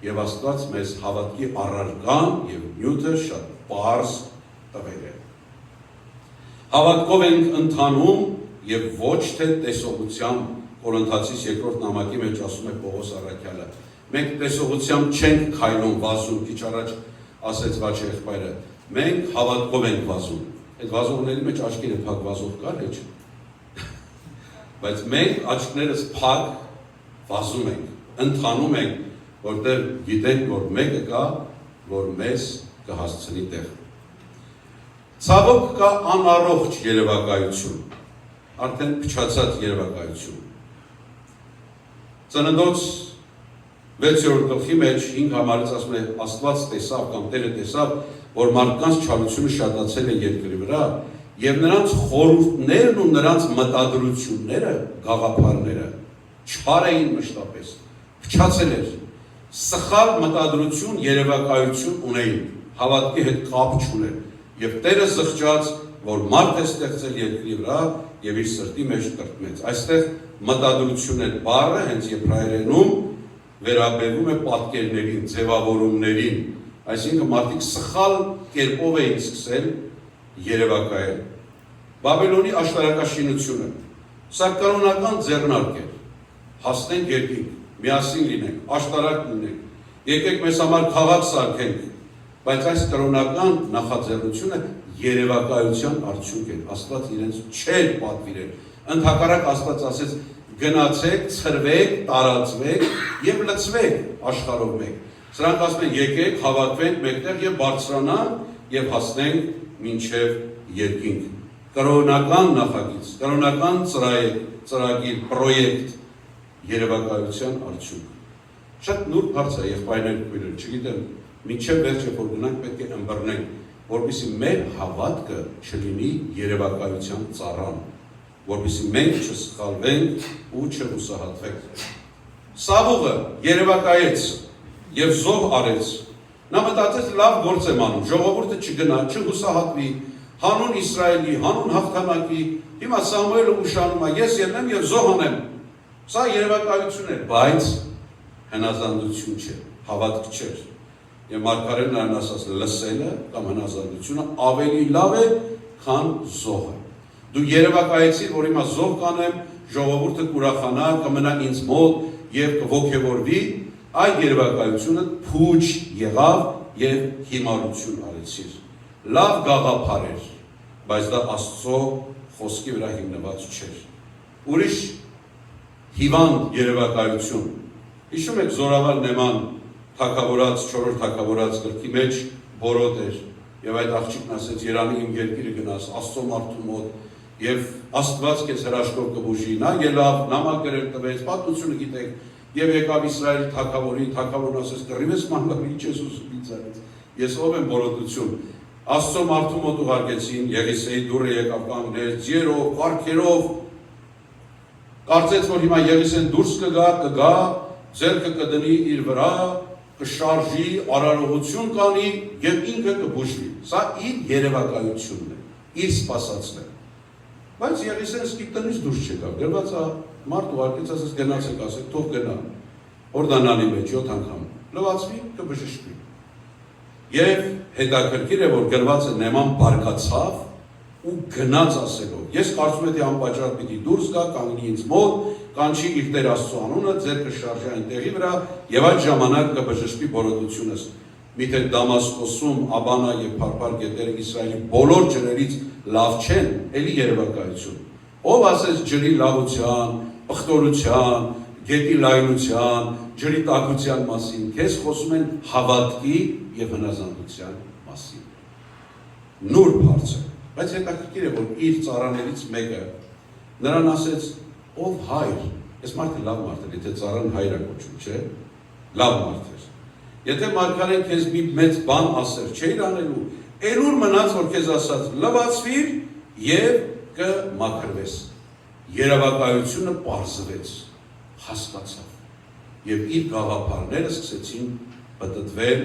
եւ Աստված մեզ հավատքի առարկան եւ նյութը շատ պարզ տվել է։ Հավատքով ենք ընթանում եւ ոչ թե տեսողությամբ, Կորինթացիս 2-րդ նամակի մեջ ասում է Պողոս առաքյալը, մենք տեսողությամբ չենք քայլում վազում, քիչ առաջ ասեց Վաչե եղբայրը, մենք հավատքով ենք վազում։ Այդ վազողների մեջ աչքերը փակ վազող կար, հեչ։ Բայց մենք աչքներս փակ վազում ենք, ընթանում ենք, որտեղ գիտենք, որ մեկը կա, որ մեզ կհասցնի տեղ։ Ցավոք կա անառողջ երևակայություն, արդեն փչացած երևակայություն։ Ծննդոց 6-րդ գլխի մեջ 5 համարից ասում է Աստված տեսավ կամ Տերը տեսավ, որ մարդկանց չարությունը շատացել է երկրի վրա, եւ նրանց խորհուրդներն ու նրանց մտադրությունները, գաղափարները չար էին մշտապես, փչացել էր, սխալ մտադրություն, երևակայություն ունեին, հավատքի հետ կապ չուներ, եւ Տերը զղջաց, որ մարդ է ստեղծել երկրի վրա եւ իր սրտի մեջ տրտմեց։ Այստեղ մտադրություններ բառը հենց եբրայերենում վերաբերվում է պատկերներին, ձևավորումներին, այսինքն մարդիկ սխալ կերպով էին սկսել երևակայել։ Բաբելոնի աշտարակաշինությունը, սա կանոնական ձեռնարկ է, հասնենք երկինք, միասին լինենք, աշտարակ լինենք, եկեք մեզ համար քաղաք սարքենք, բայց այս կրոնական նախաձեռնությունը երևակայության արդյունք է, Աստված իրենց չէր պատվիրել, ընդհակառակ Աստված ասեց գնացեք, ցրվեք, տարածվեք եւ լցվեք աշխարհով մեկ։ Սրանք ասում են եկեք, հավաքվենք մեկտեղ եւ բարձրանանք եւ հասնենք մինչեւ երկինք։ Կրոնական նախագիծ, կրոնական ծրագիր, պրոյեկտ երևակայության արդյունք։ Շատ նուրբ հարց է եղբայրներ քույրեր, չգիտեմ, մինչև վերջը որ գնանք պետք է ըմբռնենք, որպեսզի մեր հավատքը չլինի երևակայության ծառան, որպեսզի մենք չսխալվենք ու չհուսահատվենք։ Սավուղը երևակայեց եւ զոհ արեց։ Նա մտածեց լավ գործ եմ անում, ժողովուրդը չգնա, չհուսահատվի, հանուն Իսրայելի, հանուն հաղթանակի, հիմա Սամուելը ուշանում է, ես ելնեմ եւ զոհ անեմ։ Սա երևակայություն էր, բայց հնազանդություն չէ, հավատք չէր։ Եվ մարգարեն նրան ասաց լսելը կամ հնազանդությունը ավելի լավ է, քան զոհը։ Դու երևակայեցիր, որ հիմա զոհ կանեմ, ժողովուրդը կուրախանա, կմնա ինձ մոտ եւ կողքեվորվի, այդ երևակայությունը փուչ եղավ եւ հիմարություն արեցիր։ Լավ գաղափար էր, բայց դա Աստծո խոսքի վրա հիմնված չէր։ Ուրիշ հիվանդ երևակայություն։ Հիշում եք Զորավար Նեման թագավորած 4-րդ թագավորած գրքի մեջ բորոտ էր եւ այդ աղջիկն ասեց Երանի իմ երկիրը գնաս Աստծո մարդու մոտ եւ Աստված քեզ հրաշքով կբուժի։ Նա ելավ, նամակ գրել տվեց, պատմությունը գիտեք եւ եկավ Իսրայելի թագավորն ասեց կռիվես մանգալի ինչ ես ուզում ինձանից։ Ես ով եմ բորոտություն։ Աստծո մարդու մոտ ուղարկեցին, Եղիսեի դուրը եկավ կանգնեց, ձիերով, վարքերով։ Կարծեց որ հիմա Եղիսեն դուրս կգա, ձեռքը կդնի իր վրա, կշարժի, արարողություն կանի եւ ինքը կբուժվի։ Սա իր երևակայությունն է, իր սպասածն է։ Բայց Եղիսեն սկիպ տնից դուրս չեկավ, գրված է մարդ ուղարկեց, ասես գնացեք, ասեք, թող գնա։ Օրդանանի մեջ 7 անգամ լվացվի, կբժշկվի։ Եվ հետաքրքիր է, որ գրված է Նեման բարկացավ ու գնաց ասելով. Ես կարծում եմ, թե անպատճառ պիտի դուրս գա, կանգնի ինձ մոտ, կանչի իր Տեր Աստծո անունը, ձեռքը շարժի այն տեղի վրա եւ այդ ժամանակ կբժշկվի բորոտությունս։ Միթե Դամասկոսում Աբանա եւ Փարփար գետերը Իսրայելի բոլոր ջրերից լավ չեն, էլի երևակայություն։ Ով ասես ջրի լավության, պղտորության, գետի լայնության, ջրի տաքության մասին, քեզ խոսում են հավատքի եւ հնազանդության մասին։ Նուրբ հարց է, բայց հետաքրքիր է, որ իր ծառաներից մեկը նրան ասեց. ով հայր, այս մարդը լավ մարդ էր, եթե ծառան հայր է կոչում, չէ, լավ մարդ էր։ Եթե մարգարեն քեզ մի մեծ բան ասեր, չէիր անելու, Էլուր մնաց, որ քեզ ասած լվացվիր եւ կմաքրվես։ Երևակայությունը պարզվեց, հասկացավ եւ իր գաղափարները սկսեցին պտտվել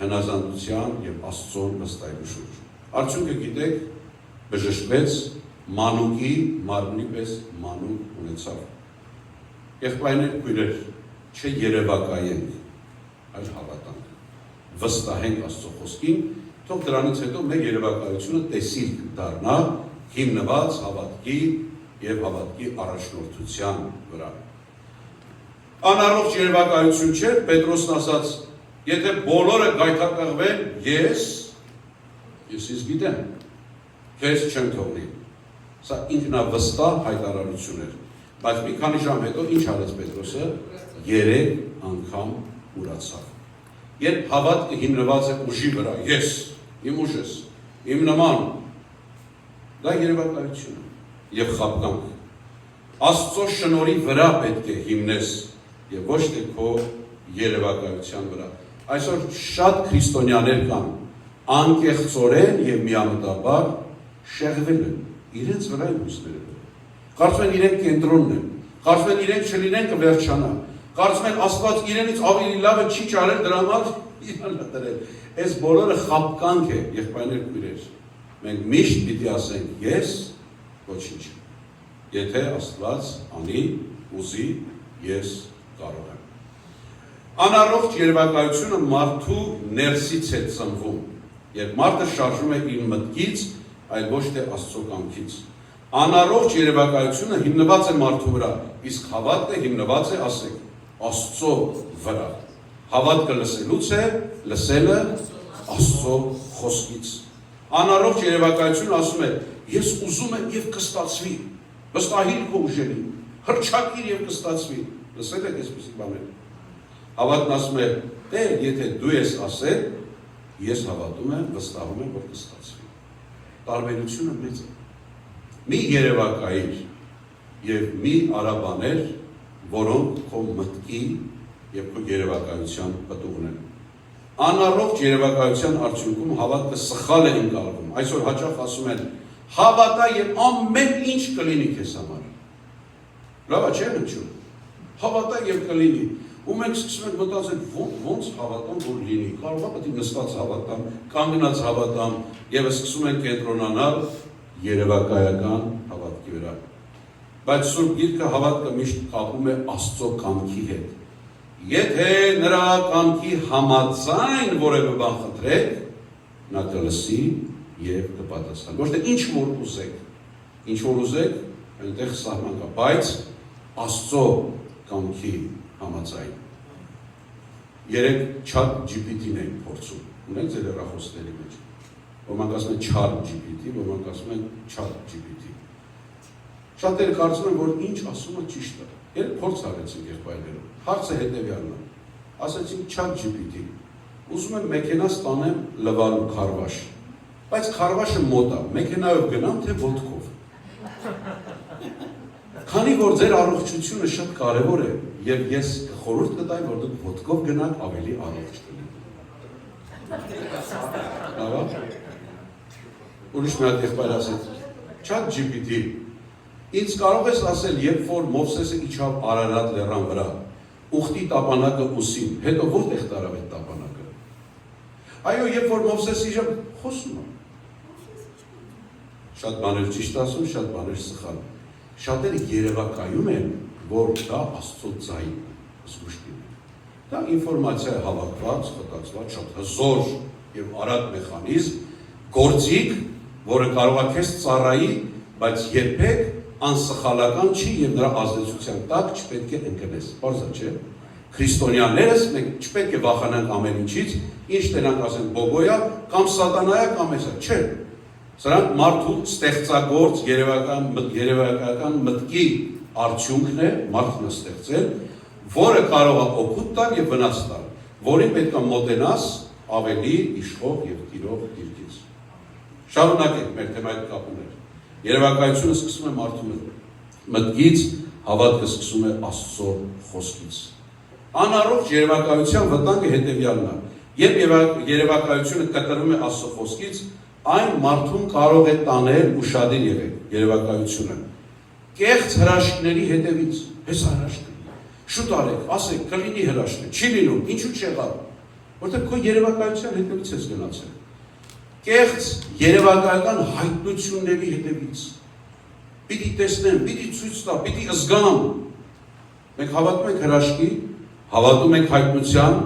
հնազանդության եւ Աստծո վստահելու շուրջ։ Արդյունքը գիտեք, բժշկվեց, մանուկի մարմնի պես մանուկ ունեցավ։ Եղբայրներ քույրեր, չերևակայենք, այլ հավատանք, վստահենք Աստծո խոսքին, թող դրանից հետո մեր երևակայությունը տեսիլք դառնա, հիմնված հավատքի եւ հավատքի առաջնորդության վրա։ Անառողջ երևակայություն չէ, Պետրոսն ասաց, եթե բոլորը գայթակղվեն, ես գիտեմ, քեզ չեմ թողնի։ Սա ինքնավստահ հայտարարություն էր, բայց մի քանի ժամ հետո ինչ արեց Պետրոսը, 3 անգամ ուրացավ։ Երբ հավատքը հիմնված է ուժի վրա, ես, իմ ուժս, իմ նման, դա երևակայություն է եւ խաբկանք։ Աստծո շնորհի վրա պետք է հիմնես եւ ոչ թե քո երևակայության վրա։ Այսօր շատ քրիստոնյաներ կան, անկեղծորեն եւ միամտաբար շեղվել են, իրենց վրա են հույսները։ Կարծում են իրենք կենտրոնն են, կարծում են իրենք չլինեն կվերջանա, կարծում են Աստված իրենից ավելի լավը չի ճարել դրա համար իրան դրել։ Այս բոլորը խաբկանք է, եղբայրներ քույրեր։ Մենք միշտ պիտի ասենք ես ոչինչ։ Եթե Աստված անի, ուզի, ես կարող եմ։ Անառողջ երևակայությունը մարդու ներսից է ծնվում, երբ մարդը շարժվում է իր մտքից, այլ ոչ թե Աստծո կամքից։ Անառողջ երևակայությունը հիմնված է մարդու վրա, իսկ հավատքը հիմնված է, ասեք, Աստծո վրա։ Հավատքը լսելուց է, լսելը Աստծո խոսքից։ Անառողջ երևակայությունը ասում է, ես ուզում եմ եւ կստացվի, վստահիր քո ուժերին, հռչակիր եւ կստացվի։ Լսել եք այսպիսի բաներ։ Հավատն ասում է, Տեր, եթե դու ես ասել, ես հավատում եմ, վստահում եմ, որ կստացվի։ Տարբերությունը մեծ է։ Մի երևակայիր եւ մի արաբաներ, որոնք քո մտքի եւ քո երևակայության պտուղն են։ Անառողջ երևակայության արդյունքում հավատքը սխալ է ընկալվում։ Այսօր հաճախ ասում են, հավատա եւ ամեն ինչ կլինի քեզ համար։ Լավ է, չէ՞ հնչում։ Հավատա եւ կլինի։ Ու մենք սկսում ենք մտածել, ոնց հավատամ, որ լինի։ Կարող է պետք է նստած հավատամ, կանգնած հավատամ, եւ սկսում ենք կենտրոնանալ երևակայական հավատքի վրա։ Բայց Սուրբ Գիրքը հավատքը միշտ կապում է Աստծո կամքի հետ։ Եթե նրա կամքի համաձայն որևէ բան խնդրեք, նա կլսի եւ կպատասխանի։ Ոչ թե ինչ որ ուզեք, այնտեղ սահման կա, բայց Աստծո կամքի համաձայն։ Երեք ChatGPT-ն են փորձում։ Ունենք ձեր հեռախոսների մեջ։ Ոմանք ասում են ChatGPT, ոմանք ասում են ChatGPT։ Շատերը կարծում են, որ ինչ ասում է ճիշտ է։ Երբ փորձ արեցին եղբայրներով, հարցը հետևյալն է։ Ասացին ChatGPT, ուզում եմ մեքենա ստանեմ լվալու քարվաշ, բայց քարվաշը մոտ է, մեքենայով գնամ թե ոտքով։ Քանի որ ձեր առողջությունը շատ կարևոր է, եւ ես խորհուրդ կտայի, որ դուք ոտքով գնաք, ավելի առողջ կլինեք։ Ուրիշ մի հատ եղբայր ասեց, ChatGPT, ինձ կարող ես ասել, երբ որ Մովսեսը իջավ Արարատ լեռան վրա, ուխտի տապանակը ուսին, հետո որտեղ տարավ այդ տապանակը։ Այո, երբ որ Մովսեսը իջավ, խոսում է։ Շատ բաներ ճիշտ ասում, շատ բաներ սխալ։ Շատերը երևակայում են, որ դա Աստծո ձայն զգուշտի։ Դա ինֆորմացիա է հավաքված, խտացված, շատ հզոր եւ արագ մեխանիզմ, գործիք, որը կարող է քեզ ծառայի, բայց երբեք անսխալական չի եւ նրա ազդեցության տակ չպետք է ընկնես։ Բարձր չէ։ Քրիստոնյաներս մենք չպետք է վախենանք ամեն ինչից, ինչ տենանք ասեն բոբոյա կամ սատանայա կամ էսա, չէ։ Սրանք մարդու ստեղծագործ երևակայական մտքի արդյունքն է, մարդն է ստեղծել, որը կարող է օգուտ տալ եւ վնաս տալ, որին պետք է մոտենաս ավելի իշխող եւ տիրող դիրքից։ Շարունակենք մեր թեմայի կապուներ։ Երևակայությունը սկսում է մարդու մտքից, հավատքը սկսում է Աստծո խոսքից։ Անառողջ երևակայության վտանգը հետևյալն է։ Երբ երևակայությունը կտրվում է Աստծո խոսքից, այն մարդուն կարող է տանել ուշադիր եղեք երևակայությունը։ Կեղծ հրաշքների հետևից, հես հրաշք։ Շուտ արեք, ասեք, կլինի հրաշք, չի լինում, ինչու չեղավ, որտեղ քո երևակայության հետևից ես գնացել։ Կեղծ երևակայական հայտնությունների հետևից։ Պիտի տեսնեմ, պիտի ցույց տա, պիտի զգամ։ Մենք հավատում ենք հրաշքի, հավատում ենք հայտնության,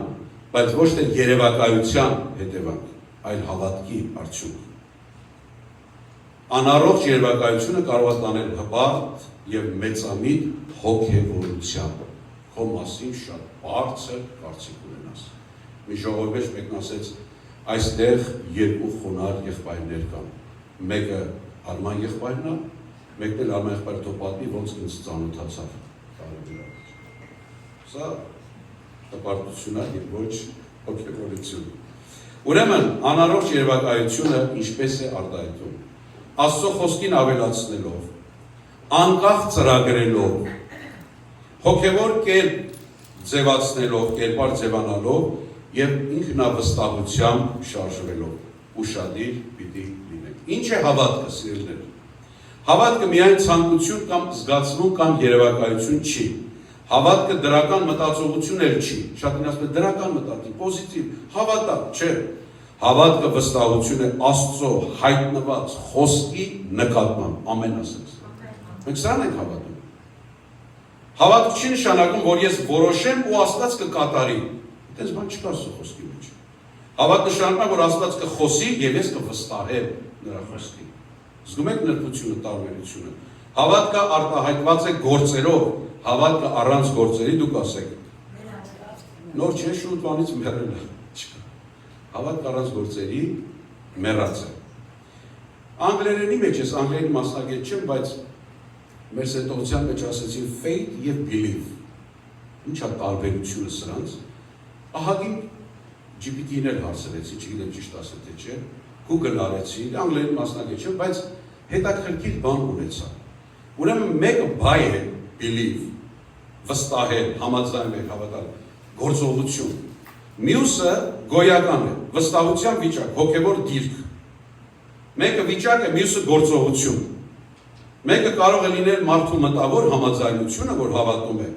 բայց ոչ թե երևակայության հետևանք, այլ հավատքի արդյունք։ Անառողջ երևակայությունը կարող է տանել հպարտ եւ մեծամիտ հոգեվորության։ Քո մասին շատ բարձր կարծիք ունենաս։ Մի ժողովուրդ մեկն ասեց, այստեղ երկու խոնարհ եղբայրներ կան։ Մեկը Արման եղբայրն է, մեկն էլ Արման եղբայրը թող պատմի, ոնց ինձ ծանոթացավ տարեվերջ։ Սա տպարտություն է եւ ոչ հոգեվորություն։ Ուրեմն անառողջ երևակայությունը ինչպես է արտահայտվում։ Աստծո խոսքին ավելացնելով, անկախ ծրագրելով, հոգևոր կերպ ձևացնելով, կերպար ձևանալով եւ ինքնավստահությամբ շարժվելով ուշադիր պիտի լինենք։ Ինչ է հավատքը, սիրելիներ։ Հավատքը միայն ցանկություն կամ զգացմունք կամ երևակայություն չի։ Հավատքը դրական մտածողություն էլ չի։ Շատին ասում է դրական մտածի, պոզիտիվ, հավատալ, չէ։ Հավատքը վստահություն է Աստծո հայտնված խոսքի նկատմամբ, ամեն ասած։ Մենք սրան ենք հավատում։ Հավատք չի նշանակում, որ ես որոշեմ ու Աստված կկատարի։ Այդպես բան չկա Աստծո խոսքի մեջ։ Հավատք նշանակում է, որ Աստված կխոսի եւ ես կվստահեմ նրա խոսքին։ Զգում եք նրբությունը, տարբերությունը։ Հավատքը արտահայտված է գործերով, հավատքը առանց գործերի դուք ասեք։ Նոր չէ շուտ բանից մեռել է։ Չկա։ Հավատք առանց գործերի մեռած է։ Անգլերենի մեջ ես անգլերենի մասնագետ չեմ, բայց մեր սենտողության մեջ ասեցին faith եւ belief։ Ինչ է տարբերությունը սրանց։ Ահագին GPT-ն էլ հարցրեցի, չգիտեմ ճիշտ ասել թե չէ, Google արեցի, անգլերենի մասնագետ չեմ, բայց հետաքրքիր բան ունեցա։ Ուրեմն մեկը buy է, believe, վստահել, համաձայնել, հավատալ, գործողություն։ Մյուսը գոյական է, վստահության վիճակ, հոգևոր դիրք։ Մեկը վիճակ է, մյուսը գործողություն։ Մեկը կարող է լինել մարդու մտավոր համաձայնությունը, որ հավատում է,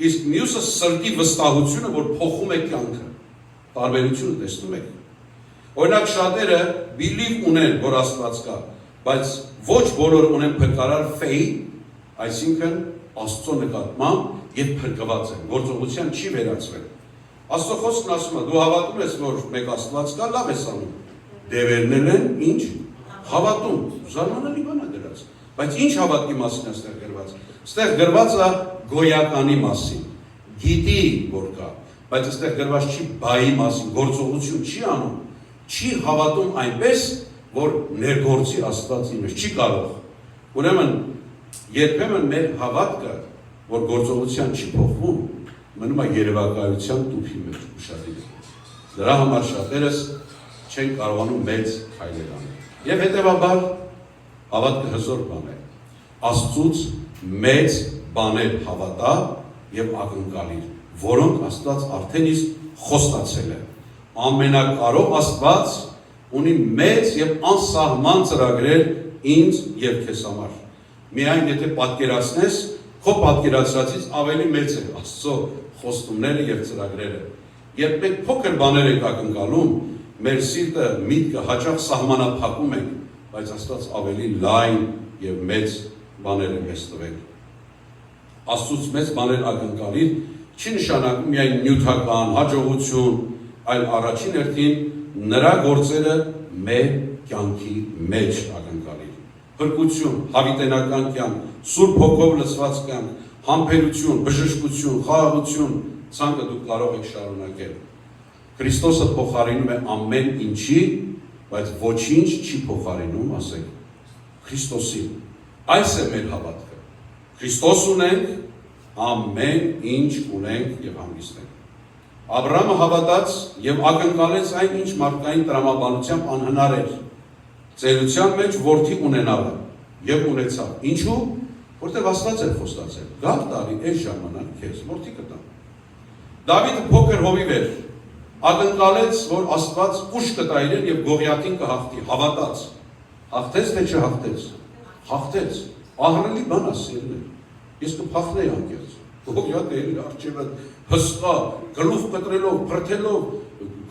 իսկ մյուսը սրտի վստահությունը, որ փոխում է կյանքը։ Տարբերությունը տեսնում եք։ Օրինակ շատերը believe ունեն, որ Աստված կա, բայց ոչ բոլոր ունեն փրկարար faith, այսինքն Աստծո նկատմամբ եւ փրկված են, գործողության չի վերածվել։ Աստծո խոսքն ասում է, դու հավատում ես, որ մեկ Աստված կա, լավ ես անում։ Դևերն են, ինչ հավատում, զարմանալի բան է դրած։ Բայց ինչ հավատքի մասին է ստեղ գրված։ Ստեղ գրված է գոյականի մասին։ Գիտի, որ կա, բայց ստեղ գրված չի բայի մասին, գործողություն չի անում, չի հավատում այնպես, որ ներգործի Աստված իր մեջ, չի կարող։ Ուրեմն երբեմն մեր հավատքը, որ գործողության չի փոխվում, մնում է երևակայության տուփի մեջ ուշադիր։ Դրա համար շատերս չեն կարողանում մեծ քայլեր անել։ Եվ հետևաբար հավատքը հզոր բան է։ Աստծուց մեծ բաներ հավատա եւ ակնկալիր, որոնք Աստված արդեն իսկ խոստացել է։ Ամենակարող Աստված ունի մեծ եւ անսահման ծրագրեր ինձ եւ քեզ համար։ Միայն եթե պատկերացնես, քո պատկերացրածից ավելի մեծ է Աստծո խոստումները եւ ծրագրերը։ Երբ մենք փոքր բաներ ենք ակնկալում, մեր սիրտը, միտքը հաճախ սահմանափակում ենք, բայց Աստված ավելի լայն եւ մեծ բաներ է մեզ տվել։ Աստծուց մեծ բաներ ակնկալիր չի նշանակում միայն նյութական հաջողություն, այլ առաջին հերթին նրա գործերը մեր կյանքի մեջ ակնկալիր։ Փրկություն, հավիտենական կյանք, Սուրբ Հոգով լցված կյանք, համբերություն, բժշկություն, խաղաղություն, ցանկը դուք կարող եք շարունակել։ Քրիստոսը փոխարինում է ամեն ինչի, բայց ոչինչ չի փոխարինում, ասեք, Քրիստոսին։ Այս է մեր հավատքը։ Քրիստոս ունենք, ամեն ինչ ունենք եւ հանգիստ ենք։ Աբրահամը հավատաց եւ ակնկալեց այն, ինչ մարդկային տրամաբանությամբ անհնար էր։ Ծերության մեջ որդի ունենալը եւ ունեցավ։ Ինչու՞։ Որտեղ Աստված էր խոստացել։ Գալ տարի այս ժամանակ քեզ որդի կտամ։ Դավիթը փոքր հովիվ էր։ Ակնկալեց, որ Աստված ուժ կտա իրեն եւ Գողիաթին կհաղթի, հավատաց։ Հաղթեց թե չհաղթեց։ Հաղթեց։ Ահռելի բան է սիրել։ Ես կփախնեի անկեղծ։ Գողիաթը իր արջևը հսկա, գլուխ կտրելով, փրթելով,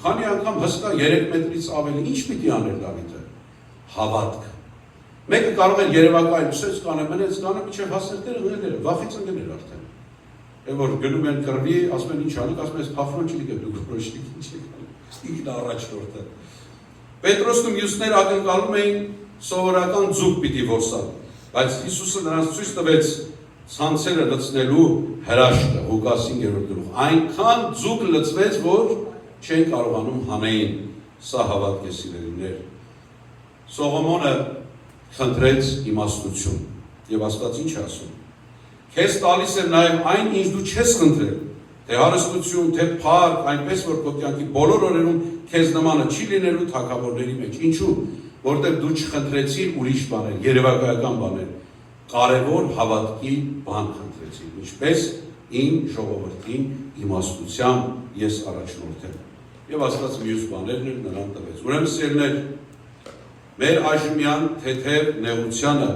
քանի անգամ հսկա 3 մետրից ավելի, ինչ պիտի աներ Դավիթը։ Հավատք։ Մեկը կարող է երևակայել, սենց կանեմ, մնեց կանեմ, իջև հասներները գնել, վախից ընկնել արդեն։ Որ գնում են կրվի, ասում են ինչ անեք, ասում են փախնում չգիտեմ, դուք որոշեք ինչ եք անում։ Ինքն առաջնորդը։ Պետրոսն ու մյուսները ակնկալում էին սովորական ձուկ պիտի որսալ, բայց Հիսուսը նրանց ցույց տվեց ցանցերը լցնելու հրաշքը, Ղուկաս 5-րդ գլուխ։ Այնքան ձուկ լցվեց, որ չեն կարողանում հանեին։ Սա հավատք է, սիրելիներ։ Սողոմոնը խնդրեց իմաստություն։ Եվ Աստված ինչ է ասում։ Քեզ տալիս եմ նաև այն, ինչ դու չես խնդրել, թե հարստություն, թե փառք, այնպես որ քո կյանքի բոլոր օրերում քեզ նմանը չի լինելու թագավորների մեջ։ Ինչու՞։ Որտեղ դու չխնդրեցիր ուրիշ բաներ, երևակայական բաներ, կարևոր հավատքի բան խնդրեցիր, ինչպես իմ ժողովրդին իմաստությամբ ես առաջնորդեմ։ Եվ Աստված մյուս բաներն էլ նրան տվեց։ Ուրեմն սիրելիներ, մեր այժմյան թեթև նեղությանը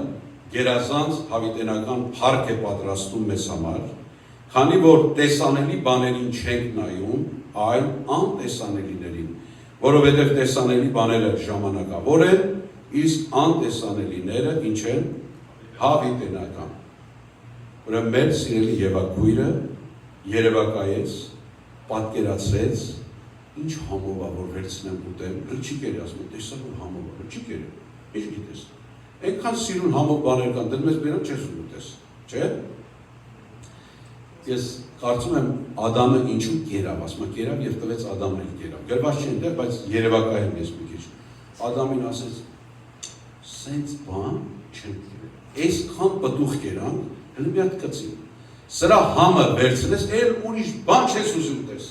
գերազանց հավիտենական փառք է պատրաստում մեզ համար, քանի որ տեսանելի բաներին չենք նայում, այլ անտեսանելիներին, որովհետև տեսանելի բաները ժամանակավոր են, իսկ անտեսանելիները ինչ են հավիտենական։ Ուրեմն մեր սիրելի Եվակույրը երևակայեց, պատկերացրեց, ինչ համով է որ վերցնեմ ուտեմ, լրջիկ էր ասում, տեսա որ համով է, լրջիկ էր, ինչ գիտես։ Այնքան սիրուն համով բաներ կան, դեռ մեզ բերան չես ուտես, չէ՞։ Ես կարծում եմ Ադամը ինչու կերավ, ասում կերավ եւ տվեց Ադամն էլ կերավ։ Գրված չի այնտեղ, բայց երևակայել ես մի քիչ։ Ադամին ասեց. «Սենց բան չեմ կերել։ Այսքան պտուղ կերան, հələ մի հատ կծի։ Սրա համը վերցնես, էլ ուրիշ բան չես ուզում ուտես»։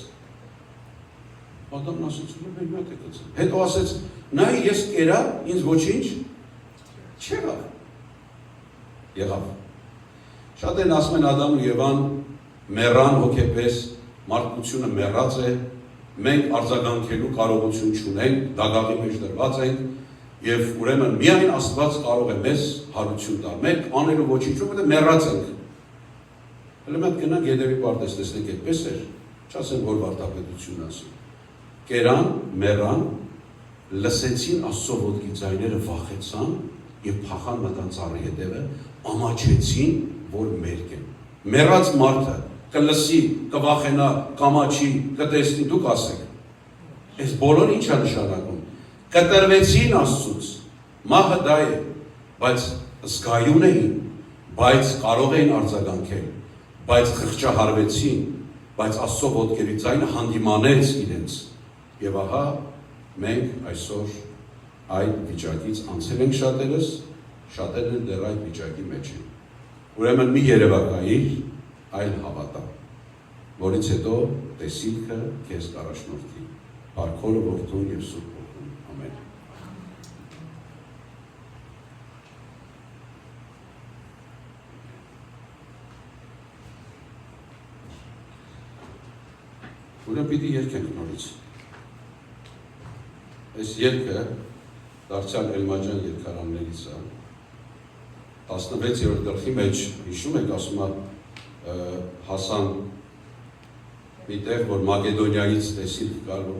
Ադամն ասեց. «Մի հատ է կծի»։ Հետո ասեց. «Նայ, ես կերա, ինձ ոչինչ չեղավ»։ Եղավ։ Շատ են ասում են Ադամ ու Եվան մեռան հոգեպես, մարդկությունը մեռած է, մենք արձագանքելու կարողություն չունենք, դագաղի մեջ դրված ենք, եւ ուրեմն միայն Աստված կարող է մեզ հարություն տալ։ Մենք անելու ոչինչ չունենք, մեռած ենք։ Հələ մենք գնանք Եդևի պարտեզ, տեսնենք այդպես էր, չասեմ որ վարդապետություն ասի։ Կերան, մեռան, լսեցին Աստծո ոտքի ձայները, վախեցան եւ փախան մտան ծառի հետևը, ամաչեցին, որ մերկ են։ Մեռած մարդը կլսի, կվախենա, կամաչի, կտեսնի, դուք ասեք։ Այս բոլորը ինչ է նշանակում։ Կտրվեցին Աստծուց, մահը դա է, բայց զգայուն էին, բայց կարող էին արձագանքել, բայց խղճահարվեցին, բայց Աստծո ոտքերի ձայնը հանդիմանեց իրենց։ Եվ ահա մենք այսօր այդ վիճակից անցել ենք շատերս, շատերն դեռ այդ վիճակի մեջ են։ Ուրեմն մի երևակայիր, այլ հավատա, որից հետո տեսիլքը քեզ կառաջնորդի, Փառքորը Որդուն եւ Սուրբ Հոգուն, ամեն։ Ուրեմն պիտի երգենք նորից։ Այս երգը դարձյալ Էլմաջան երգարաններից է, 16-րդ գլխի մեջ հիշում եք, ասում է հասան մի տեղ, որ Մակեդոնիայից տեսիլք կար, որ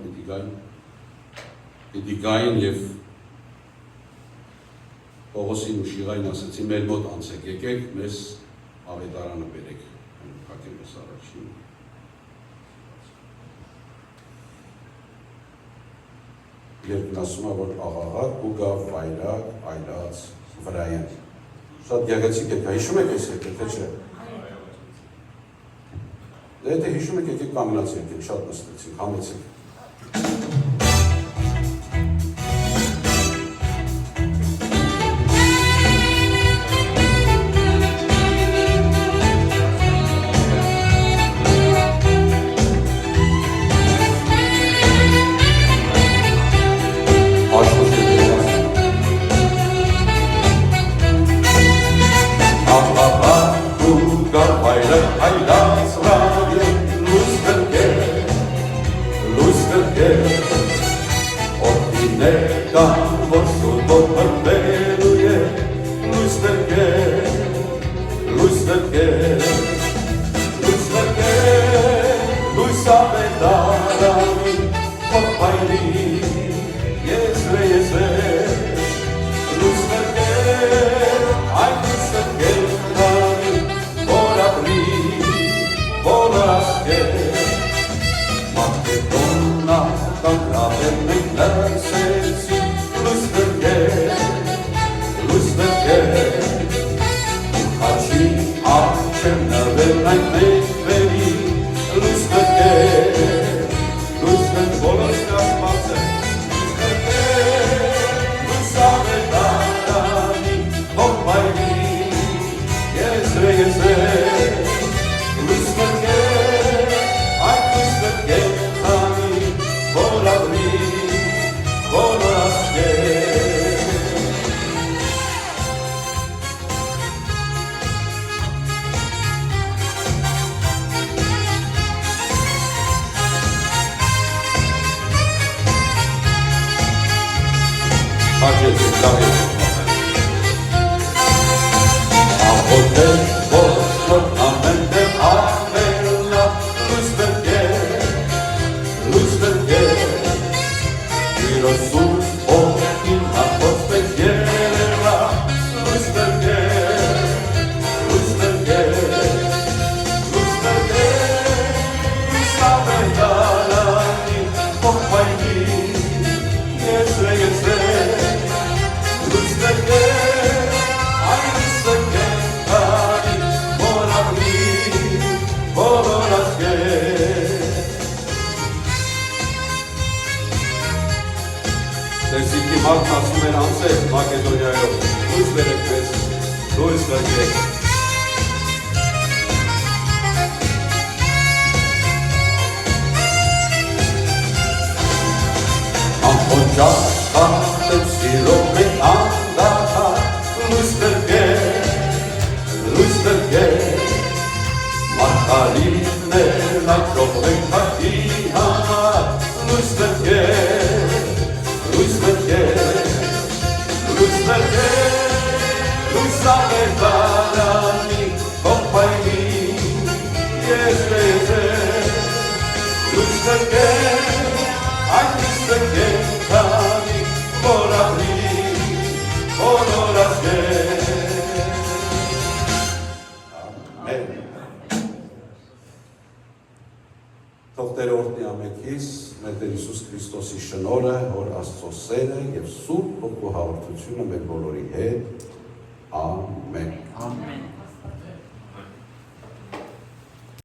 պիտի գային և Պողոսին ու Շիղային ասեցին, մեր մոտ անցեք, եկեք, մեզ ավետարանը բերեք, կակեմ ես առաջին։ Երկն ասում է, որ աղաղակ ու գավ վայրակ, այլած, վրայեն։ Շատ գեղեցիկ եք, հիշում եք այս եկեք, թե չէ։ Դե եթե հիշում եք, եկեք կանգնած եկեք, շատ նստեցինք, համեցինք։ Հաջեց լավ է։ Աղոթել որ ամեն դեպ ավելնա լույս բրգե Իրոսուս ողին հատոցպես երևա լույս բրգե լույս ավետարանի փոխվայնի ես լույս բրգե Տերսիկի մարդն ասում էր անցել Մակեդոնիայով, լույս բերեք մեզ, լույս բրգեք։ Ամպոջար խաղտեց սիրով է անդահա, լույս բրգեք, մարտարիվներն աջողվեք հակի համար, լույս բրգեք, Luz verde, luz aventana, compañía, y es luz verde, ay, luz verde, cami, por abrir, por horas Amen. Թող Տեր օրհնի ամենքիս, մեր Տեր Հիսուս Քրիստոսի շնորհը, Հոր Աստծո սերը եւ Սուրբ Հոգու հաղորդությունը մեր բոլորի հետ։ Ամեն։ Ամեն։